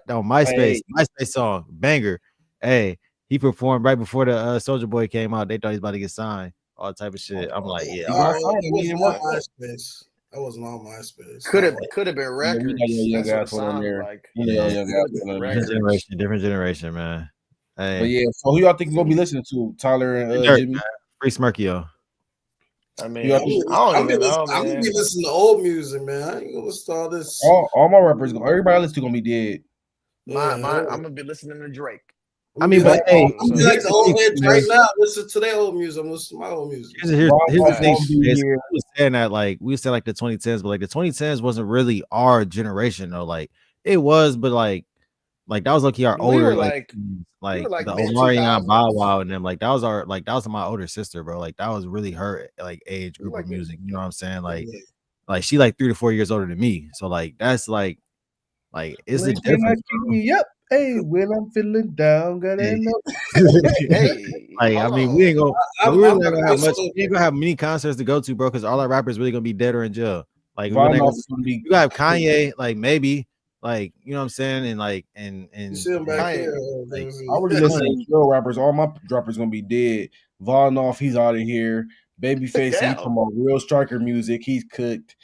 Speaker 2: no MySpace song banger. Hey, he performed right before the Soldier Boy came out. They thought he was about to get signed, all type of shit. I'm like, yeah,
Speaker 1: All right,
Speaker 4: MySpace. I wasn't on MySpace.
Speaker 3: Could have been records.
Speaker 1: We got your
Speaker 3: That's
Speaker 1: young
Speaker 3: what
Speaker 1: ass
Speaker 3: it
Speaker 1: one on
Speaker 3: sounded
Speaker 1: there.
Speaker 3: like.
Speaker 1: Yeah, young
Speaker 3: Could've
Speaker 1: ass
Speaker 3: been
Speaker 1: one on
Speaker 3: records.
Speaker 1: there.
Speaker 2: different generation, man. Hey,
Speaker 1: But yeah, so who y'all think you gonna be listening to? Tyler and
Speaker 2: Dirk,
Speaker 1: Jimmy?
Speaker 2: man. Free Smirkio.
Speaker 3: I mean,
Speaker 1: Yeah,
Speaker 3: I don't even know,
Speaker 4: I'm gonna
Speaker 3: man.
Speaker 4: be listening to old music, man. I ain't gonna listen to all this.
Speaker 1: All my rappers, everybody listening to gonna be dead.
Speaker 3: I'm gonna be listening to Drake.
Speaker 2: I mean, but hey,
Speaker 4: I'm gonna be like the old heads right now. Listen to their old music. I'm listening to my old music.
Speaker 2: Here's the thing.
Speaker 1: Here.
Speaker 2: We were saying that like we said like the 2010s, but like the 2010s wasn't really our generation though. Like it was, but like that was like our older
Speaker 3: we were like
Speaker 2: the
Speaker 3: mid
Speaker 2: Omarion
Speaker 3: 2000s.
Speaker 2: Bow Wow and them. Like that was my older sister, bro. Like that was really her like age group of music. You know what I'm saying? Like she like 3 to 4 years older than me. So like that's like it's a difference.
Speaker 1: Yep. Hey, when I'm feeling down, gotta know.
Speaker 3: Hey,
Speaker 2: like I mean, we ain't gonna have much. We ain't gonna have many concerts to go to, bro, because all our rappers really gonna be dead or in jail. Like you gotta have Kanye, like maybe, like you know what I'm saying, and like and
Speaker 4: you see him back here.
Speaker 1: Like, I already listen to drill rappers. All my droppers gonna be dead. Vonoff, he's out of here. Babyface, he talking about real striker music. He's cooked.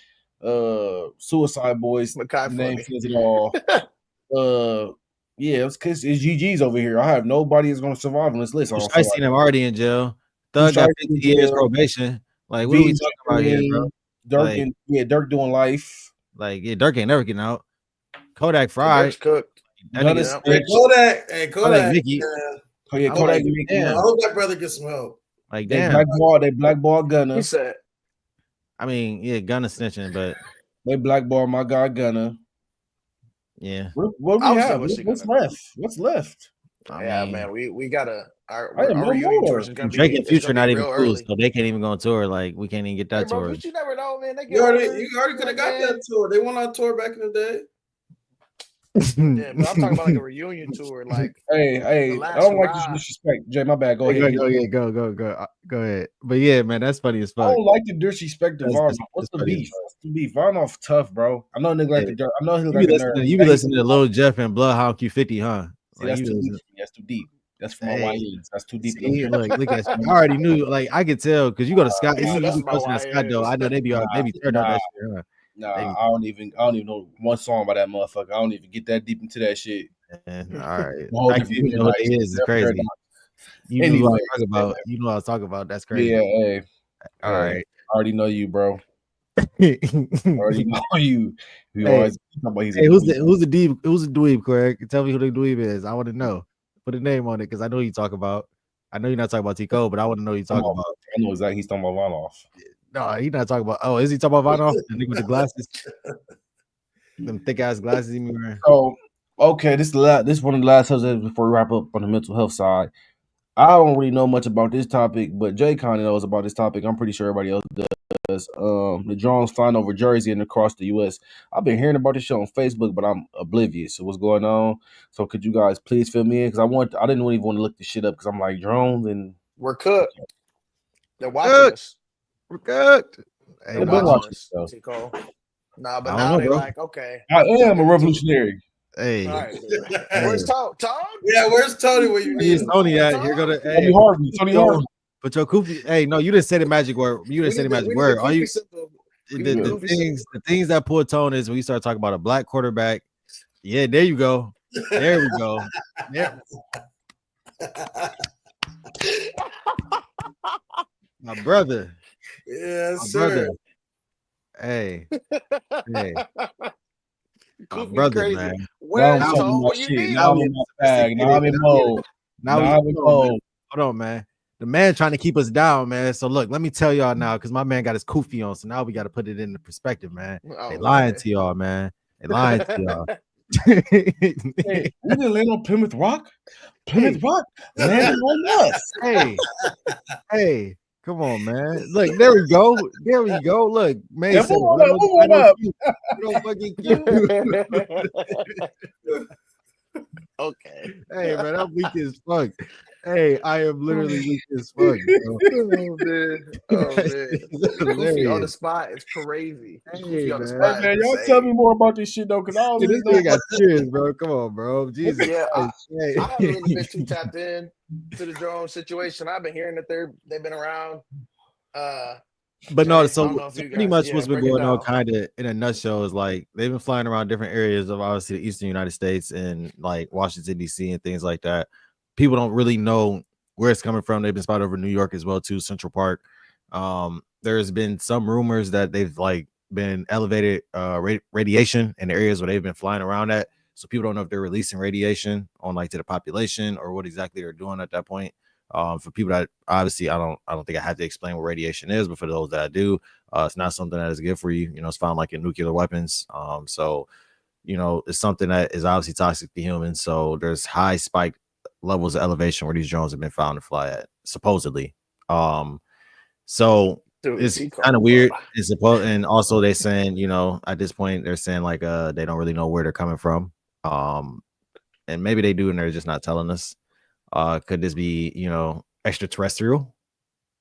Speaker 1: Suicide Boys, name says it all. Yeah, it's GG's over here. I have nobody that's gonna survive on this list.
Speaker 2: I seen him already in jail. Thug got 50 years probation. Like, what are we talking about here, bro?
Speaker 1: Dirk, Dirk doing life.
Speaker 2: Like, yeah, Dirk ain't never getting out. Kodak fried.
Speaker 3: Cooked.
Speaker 4: Kodak. Hey, Kodak.
Speaker 2: Like Mickey.
Speaker 1: Oh yeah, Kodak.
Speaker 4: I hope that brother gets some help.
Speaker 2: Like,
Speaker 1: they
Speaker 2: damn.
Speaker 1: blackball Gunna.
Speaker 3: He said.
Speaker 2: I mean, yeah, Gunna snitching, but
Speaker 1: they blackball my guy Gunna.
Speaker 2: Yeah.
Speaker 1: What do we have? What's left? What's left?
Speaker 3: Yeah, man, we gotta. Our
Speaker 1: no
Speaker 3: reunion tour is gonna be.
Speaker 2: Drake and Future not even cool,
Speaker 3: early.
Speaker 2: so they can't even go on tour. Like we can't even get that tour.
Speaker 3: But you never know, man.
Speaker 4: You already could have got that tour. They went on tour back in the day.
Speaker 3: Yeah, but I'm talking about like a reunion tour, like
Speaker 1: Hey, I don't like this disrespect. Jay, my bad. Go ahead.
Speaker 2: Go ahead. But yeah, man, that's funny as fuck.
Speaker 1: I don't like the disrespect of Varnoff. What's the beef? What's the beef? Varnoff tough, bro. I know nigga like a I know he look like a nerd.
Speaker 2: You be listening to Lil Jeff and Bloodhound Q50, huh?
Speaker 1: See, that's too deep. That's too deep. That's for my YNs. That's too deep.
Speaker 2: See, look at you. I already knew. Like I could tell because you go to Scott. You be posting to Scott though. I know they be turned on that shit. Huh?
Speaker 1: Nah, I don't even know one song by that motherfucker. I don't even get that deep into that shit.
Speaker 2: All right, I you know what it is. It's crazy. You know what I talk about. You know what I was talking about. That's crazy.
Speaker 1: Yeah. Hey.
Speaker 2: All right.
Speaker 1: I already know you, bro. I already know you. We always talk about
Speaker 2: who's the dweeb, Craig? Tell me who the dweeb is. I want to know. Put a name on it because I know you talk about. I know you're not talking about T Cole, but I want to know you talking about.
Speaker 1: I know exactly he's talking about Varnoff.
Speaker 2: No, he's not talking about. Oh, is he talking about Varnoff? The nigga with the glasses, them thick ass glasses he be wearing.
Speaker 1: So okay, this is one of the last subjects before we wrap up on the mental health side. I don't really know much about this topic, but Jay kind of knows about this topic. I'm pretty sure everybody else does. The drones flying over Jersey and across the U.S. I've been hearing about this shit on Facebook, but I'm oblivious to what's going on. So could you guys please fill me in? Because I didn't even want to look this shit up because I'm like drones and
Speaker 3: we're cooked. They're watching us.
Speaker 2: We're cooked.
Speaker 3: Hey, they're watching us. Nah, but now they're like, okay.
Speaker 1: I am a revolutionary.
Speaker 2: Hey,
Speaker 3: all right. Where's Tone?
Speaker 4: Yeah, where's Tony? Where you need
Speaker 2: Tony at? Here go to
Speaker 1: Tony Harvey.
Speaker 2: But your Koofy, hey, no, you didn't say the magic word. You didn't say the magic word. All you the things that pull Tone is when you start talking about a black quarterback. Yeah, there you go. There we go. Yeah. My brother.
Speaker 4: Yeah, sir.
Speaker 2: Hey. My brother,
Speaker 3: crazy.
Speaker 2: Man.
Speaker 3: Where's Tone? What you need?
Speaker 1: Now I'm in my bag. Now I'm in mode.
Speaker 2: Hold on, man. The man trying to keep us down, man. So look, let me tell y'all now, because my man got his Koofy on. So now we got to put it into perspective, man. They lying to y'all, man. They lying to y'all.
Speaker 1: Hey, we didn't land on Plymouth Rock. Plymouth Rock landed on us.
Speaker 2: Hey, come on, man. Look, there we go. Look, man.
Speaker 1: Yeah, move up.
Speaker 3: Okay.
Speaker 2: Hey, man, I'm weak as fuck. Hey, I am literally weak as fuck.
Speaker 3: Oh man. Goofy on the spot is crazy.
Speaker 2: Hey,
Speaker 1: man, y'all tell me more about this shit though, because I don't
Speaker 2: this nigga got serious, bro. Come on, bro. Jesus.
Speaker 3: Yeah, I haven't really been too tapped in to the drone situation. I've been hearing that they've been around.
Speaker 2: But no, so pretty much what's been going on, kind of in a nutshell, is like they've been flying around different areas of obviously the eastern United States and like Washington D.C. and things like that. People don't really know where it's coming from. They've been spotted over New York as well too, Central Park. There's been some rumors that they've like been elevated radiation in the areas where they've been flying around at. So people don't know if they're releasing radiation on like to the population or what exactly they're doing at that point. For people that obviously I don't think I have to explain what radiation is, but for those that I do, it's not something that is good for you. You know, it's found like in nuclear weapons. So you know, it's something that is obviously toxic to humans. So there's high spike levels of elevation where these drones have been found to fly at, supposedly. So it's kind of weird. It's supposed, and also they're saying, you know, at this point they're saying like they don't really know where they're coming from. And maybe they do, and they're just not telling us. Could this be, you know, extraterrestrial?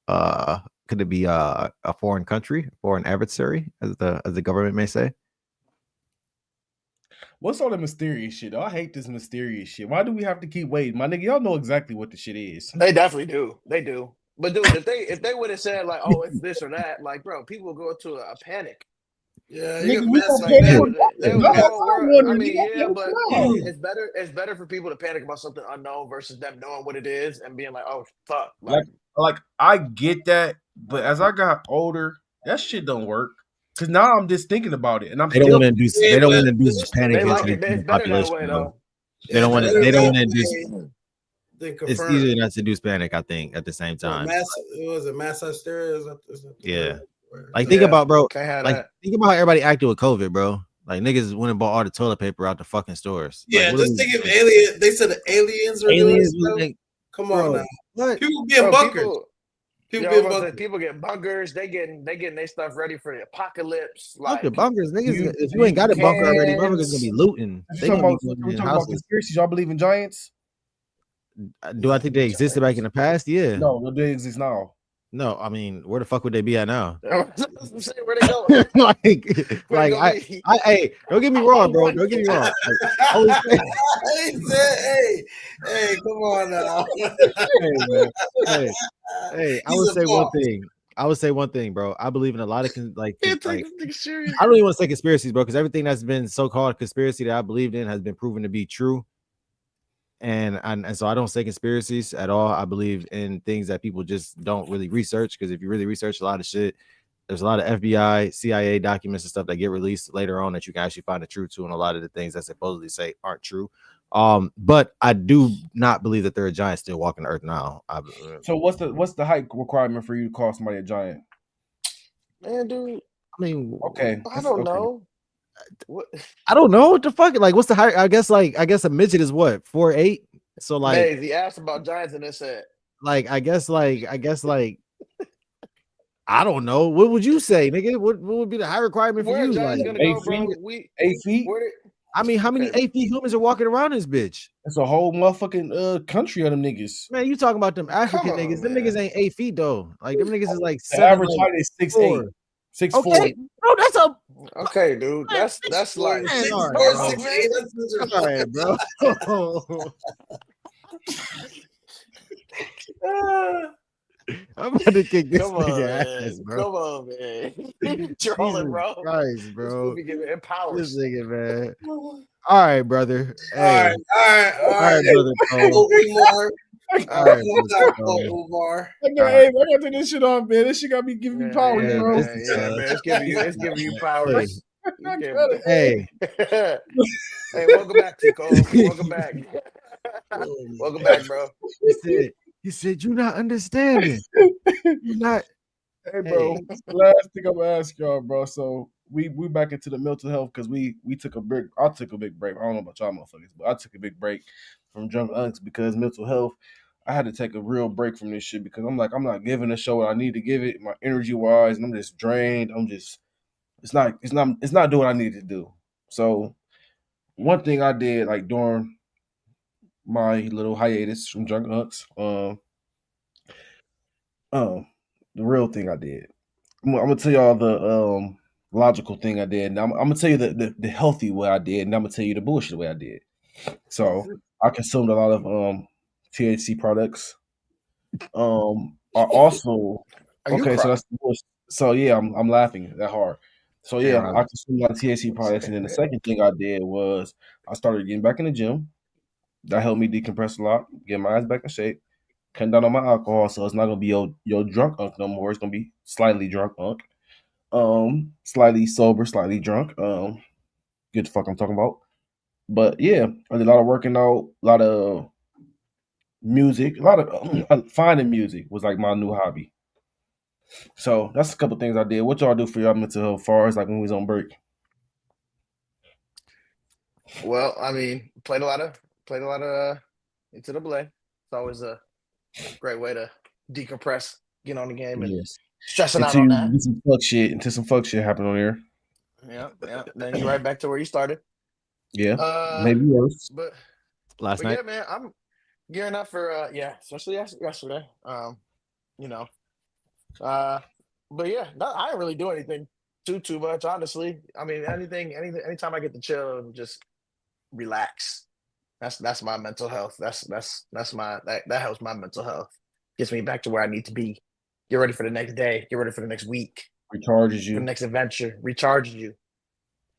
Speaker 2: Could it be a foreign country, foreign adversary, as the government may say?
Speaker 1: What's all the mysterious shit? I hate this mysterious shit. Why do we have to keep waiting? My nigga, y'all know exactly what the shit is.
Speaker 3: They definitely do. They do. But dude, if they would have said like, oh, it's this or that, like, bro, people will go into a panic.
Speaker 4: Yeah,
Speaker 3: but it's better for people to panic about something unknown versus them knowing what it is and being like, oh fuck.
Speaker 1: Like I get that, but as I got older, that shit don't work. Cause now I'm just thinking about it, and
Speaker 2: they don't want to induce panic into the population. They don't want to. They don't want to induce. It's easier not to induce panic, I think. At the same time,
Speaker 4: mass hysteria?
Speaker 2: Yeah. Like think about, bro. Like think about how everybody acted with COVID, bro. Like niggas went and bought all the toilet paper out the fucking stores.
Speaker 4: Yeah,
Speaker 2: like,
Speaker 4: just think of aliens. They said the aliens were doing. Come on, now.
Speaker 2: What?
Speaker 4: People being bunkers.
Speaker 3: People get bunkers. They getting their stuff ready for the apocalypse.
Speaker 2: Fuck
Speaker 3: Like
Speaker 2: the bunkers, niggas. If you ain't got a bunker already, motherfuckers gonna be looting. They gonna be going in houses.
Speaker 1: Conspiracies. Y'all believe in giants?
Speaker 2: Do I think they existed back in the past? Yeah.
Speaker 1: No, they exist now.
Speaker 2: No, I mean, where the fuck would they be at now?
Speaker 3: Where they going?
Speaker 2: Hey, don't get me wrong, bro. Don't get me wrong.
Speaker 4: Hey, come on now.
Speaker 2: Hey, I would say one thing. I would say one thing, bro. I believe in a lot of I don't even want to say conspiracies, bro, because everything that's been so-called conspiracy that I believed in has been proven to be true. And so I don't say conspiracies at all. I believe in things that people just don't really research, because if you really research a lot of shit, there's a lot of FBI, CIA documents and stuff that get released later on that you can actually find the truth to, and a lot of the things that supposedly say aren't true. But I do not believe that there are giants still walking the earth now.
Speaker 1: So what's the height requirement for you to call somebody a giant?
Speaker 3: Man, dude.
Speaker 2: I mean,
Speaker 1: okay.
Speaker 3: I don't know.
Speaker 2: What? I don't know what the fuck. Like, what's the height? I guess a midget is what, 4'8". So like,
Speaker 3: hey, he asked about giants and it said,
Speaker 2: I guess I don't know. What would you say, nigga? What would be the high requirement for you? Like
Speaker 1: 8 feet? 8 feet?
Speaker 2: I mean, how many 8 feet humans are walking around this bitch?
Speaker 1: It's a whole motherfucking country of them niggas.
Speaker 2: Man, you talking about them African niggas? Them niggas ain't 8 feet though. Like them niggas is like
Speaker 1: the average height is 6'8". 6'4".
Speaker 2: Okay, bro, that's a
Speaker 3: okay, dude. That's like
Speaker 2: 6'4", all right, bro. I'm about to kick this nigga ass, bro.
Speaker 3: Come on, man. Trolling, bro.
Speaker 2: Christ, bro.
Speaker 3: This empowers.
Speaker 2: This nigga, man. All right, brother. Hey.
Speaker 4: All right,
Speaker 2: brother.
Speaker 1: All right, I got to take this shit off, man. This shit got me giving me power, bro.
Speaker 3: Man, it's giving you powers.
Speaker 2: Hey.
Speaker 3: Hey, welcome back, Tico. Welcome back. Welcome back, bro.
Speaker 2: He said, "You're not understanding. You're not."
Speaker 1: Hey, bro. Last thing I'm gonna ask y'all, bro. So we back into the mental health because we took a break. I took a big break. I don't know about y'all motherfuckers, but I took a big break from Drunk Uncs because mental health. I had to take a real break from this shit because I'm not giving the show what I need to give it, my energy wise, and I'm just drained. It's not doing what I need to do. So one thing I did like during my little hiatus from Drunk Uncs, the real thing I did. I'm gonna tell y'all the logical thing I did. And I'm gonna tell you the healthy way I did, and I'm gonna tell you the bullshit way I did. So I consumed a lot of THC products. I also okay, so that's the bullshit. So yeah, I'm laughing that hard. So yeah, I consumed a lot of THC products, and then the second thing I did was I started getting back in the gym. That helped me decompress a lot, get my ass back in shape, cutting down on my alcohol, so it's not gonna be your drunk unk no more. It's gonna be slightly drunk unk, slightly sober, slightly drunk. Get the fuck I'm talking about. But yeah, I did a lot of working out, a lot of music, a lot of finding music was like my new hobby. So that's a couple things I did. What y'all do for your mental health, as far as like when we was on break?
Speaker 3: Well, I mean, played a lot of into the play. It's always a great way to decompress, get on the game, and stressing out on that.
Speaker 1: Until some fuck shit happened on here.
Speaker 3: Yeah. Then you're right back to where you started.
Speaker 1: Yeah, maybe worse.
Speaker 3: But
Speaker 2: last night,
Speaker 3: yeah, man, I'm gearing up for especially yesterday. But yeah, I didn't really do anything too much, honestly. I mean, anytime I get to chill and just relax, that's my mental health. That helps my mental health. Gets me back to where I need to be. Get ready for the next day. Get ready for the next week.
Speaker 1: Recharges you.
Speaker 3: For the next adventure. Recharges you.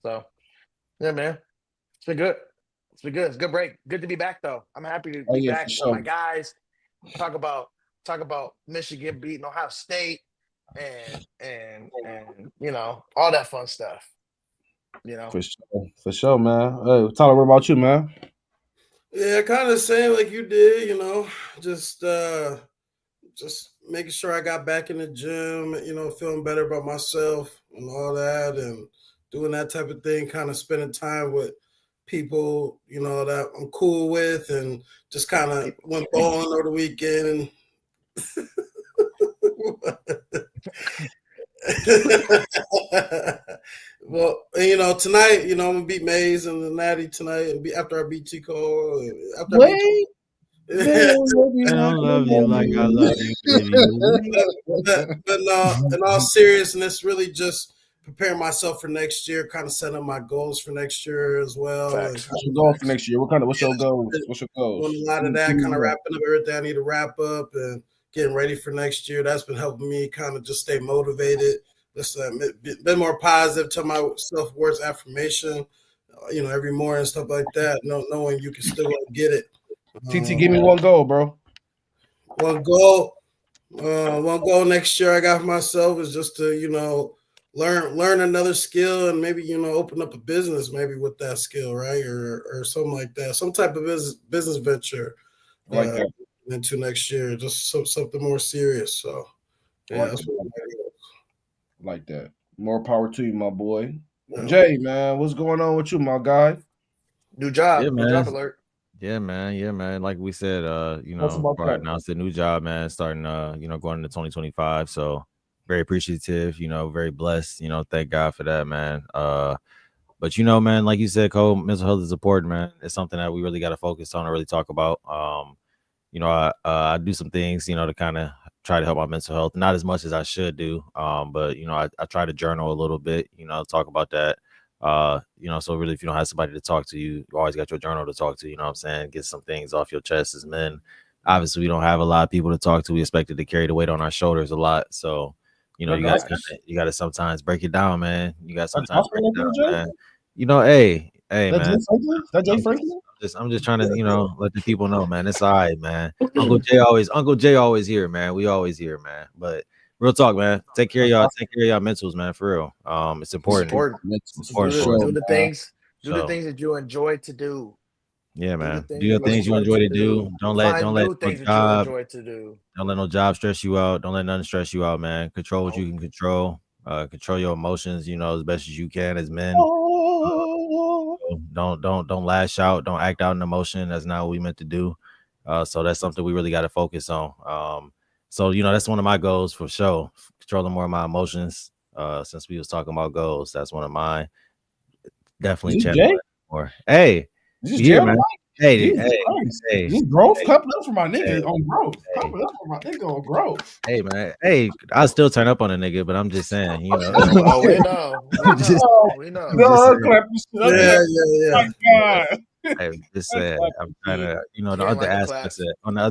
Speaker 3: So, yeah, man, it's been good. It's been good. It's a good break. Good to be back, though. I'm happy to be back with my guys. Talk about Michigan beating Ohio State and all that fun stuff.
Speaker 1: For sure, man. Hey, Tyler, what about you, man?
Speaker 4: Yeah, kind of same like you did. Just making sure I got back in the gym. Feeling better about myself and all that, and doing that type of thing. Kind of spending time with people, that I'm cool with, and just kind of went bowling over the weekend. And Well, you know, tonight, you know, I'm gonna beat Maze and the Natty tonight, and after I beat T Cole.
Speaker 1: Wait.
Speaker 2: I don't love you like I love you, baby.
Speaker 4: But no, in all seriousness, really just preparing myself for next year, kind of setting up my goals for next year as well.
Speaker 3: Facts.
Speaker 1: What's your goal for next year? What's your goals? What's your goals?
Speaker 4: Doing a lot of that, kind of wrapping up everything I need to wrap up and getting ready for next year. That's been helping me kind of just stay motivated. Just been more positive to my self-worth affirmation, you know, every morning and stuff like that. Knowing you can still get it.
Speaker 1: TT, give me one goal, bro.
Speaker 4: One goal next year I got for myself is just to, you know, learn another skill and maybe, you know, open up a business maybe with that skill, right? Or something like that. Some type of business venture
Speaker 1: Like that.
Speaker 4: into next year. Just something more serious. So yeah, that's what
Speaker 1: like that. More power to you, my boy.
Speaker 4: Yeah.
Speaker 1: Jay, man, what's going on with you, my guy?
Speaker 3: New job.
Speaker 2: Yeah,
Speaker 3: New
Speaker 2: man.
Speaker 3: job alert.
Speaker 2: Yeah, man. Yeah, man. Like we said, you
Speaker 1: What's
Speaker 2: know,
Speaker 1: about
Speaker 2: before I
Speaker 1: that?
Speaker 2: announced a new job, man, starting you know, going into 2025. So very appreciative, you know, very blessed, you know, thank God for that, man. But you know, man, like you said, Cole, mental health is important, man. It's something that we really got to focus on and really talk about. You know, I do some things, you know, to kind of try to help my mental health, not as much as I should do. But you know, I try to journal a little bit, you know, talk about that. You know, so really if you don't have somebody to talk to, you always got your journal to talk to, you know what I'm saying? Get some things off your chest as men. Obviously, we don't have a lot of people to talk to. We expected to carry the weight on our shoulders a lot. So, you know, you gotta sometimes break it down, man. You gotta sometimes break it down, man. You know, hey, man. I'm just trying to, you know, let the people know, man. It's all right, man. Uncle Jay always here, man. We always here, man. But real talk, man. Take care of y'all mentals, man, for real. It's important.
Speaker 3: It's important. Do the things that you enjoy to do.
Speaker 2: Yeah, man. Do your things you enjoy to do. Don't let no job don't let no job stress you out. Don't let nothing stress you out, man. Control what you can control. Control your emotions, you know, as best as you can as men. Don't lash out. Don't act out an emotion. That's not what we meant to do. So that's something we really got to focus on. So you know, that's one of my goals for sure. Controlling more of my emotions. Since we was talking about goals, that's one of mine. Definitely channeling more. Hey,
Speaker 1: yeah, man.
Speaker 2: Hey,
Speaker 1: this growth clapping up for my nigga on growth. Clapping up for my nigga on growth.
Speaker 2: Hey, man. Hey, I still turn up on a nigga, but I'm just saying, you know.
Speaker 3: Oh, we know. We know.
Speaker 4: Yeah.
Speaker 3: My
Speaker 2: God. I just said I'm trying to, you know, the other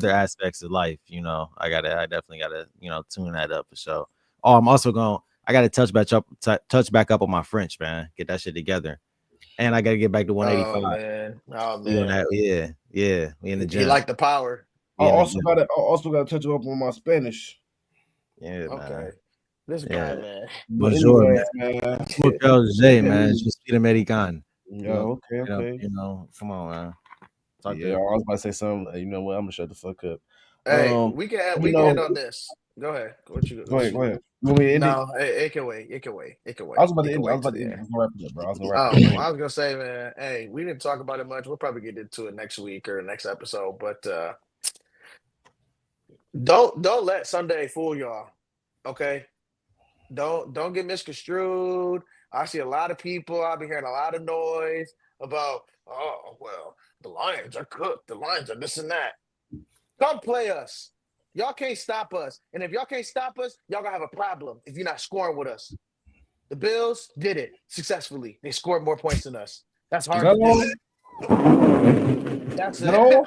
Speaker 2: aspects of life, you know, I definitely gotta, you know, tune that up for sure. Oh, I'm also I gotta touch back up on my French, man. Get that shit together. And I gotta get back to 185.
Speaker 3: Oh man.
Speaker 2: Doing that, yeah. We in the gym.
Speaker 3: You like the power.
Speaker 1: I also gotta touch up on my Spanish.
Speaker 2: Yeah,
Speaker 3: okay.
Speaker 2: Man.
Speaker 3: This guy, man.
Speaker 2: Bonjour, man. Jose, man. Je suis American.
Speaker 1: Yo, okay.
Speaker 2: You know, come on, man.
Speaker 1: I was about to say something. You know what? I'm gonna shut the fuck up.
Speaker 3: Hey, we can end on this. Go ahead. Go ahead.
Speaker 1: No,
Speaker 3: it can wait. It can wait.
Speaker 1: I was about to end. I was about to end. I was gonna wrap it up, bro. I was
Speaker 3: gonna say, man. Hey, we didn't talk about it much. We'll probably get into it next week or next episode. But don't let Sunday fool y'all. Okay. Don't get misconstrued. I see a lot of people. I've been hearing a lot of noise about. Oh well, the Lions are cooked. The Lions are this and that. Come play us. Y'all can't stop us. And if y'all can't stop us, y'all gonna have a problem if you're not scoring with us. The Bills did it successfully. They scored more points than us. That's hard to do. That's it. Oh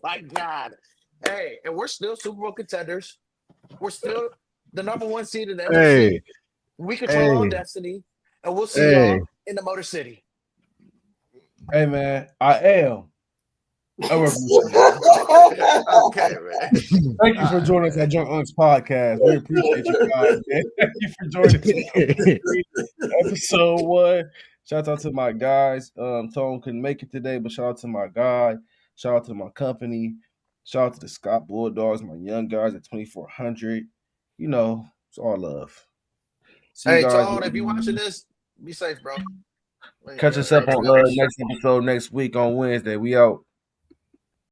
Speaker 3: my God. Hey, and we're still Super Bowl contenders. We're still the number one seed in the NFC. We control our destiny. And we'll see y'all in the Motor City.
Speaker 1: Hey man, I am.
Speaker 3: Okay, man.
Speaker 1: Thank you for joining us at Drunk Unks Podcast. We appreciate you guys, man. Thank you for joining us. Episode 1. Shout out to my guys. Tone couldn't make it today, but shout out to my guy. Shout out to my company. Shout out to the Scott Bulldogs, my young guys at 2400. You know, it's all love.
Speaker 3: Hey, Tone, if you watching this, be safe, bro.
Speaker 1: Catch us up on next episode next week on Wednesday. We out.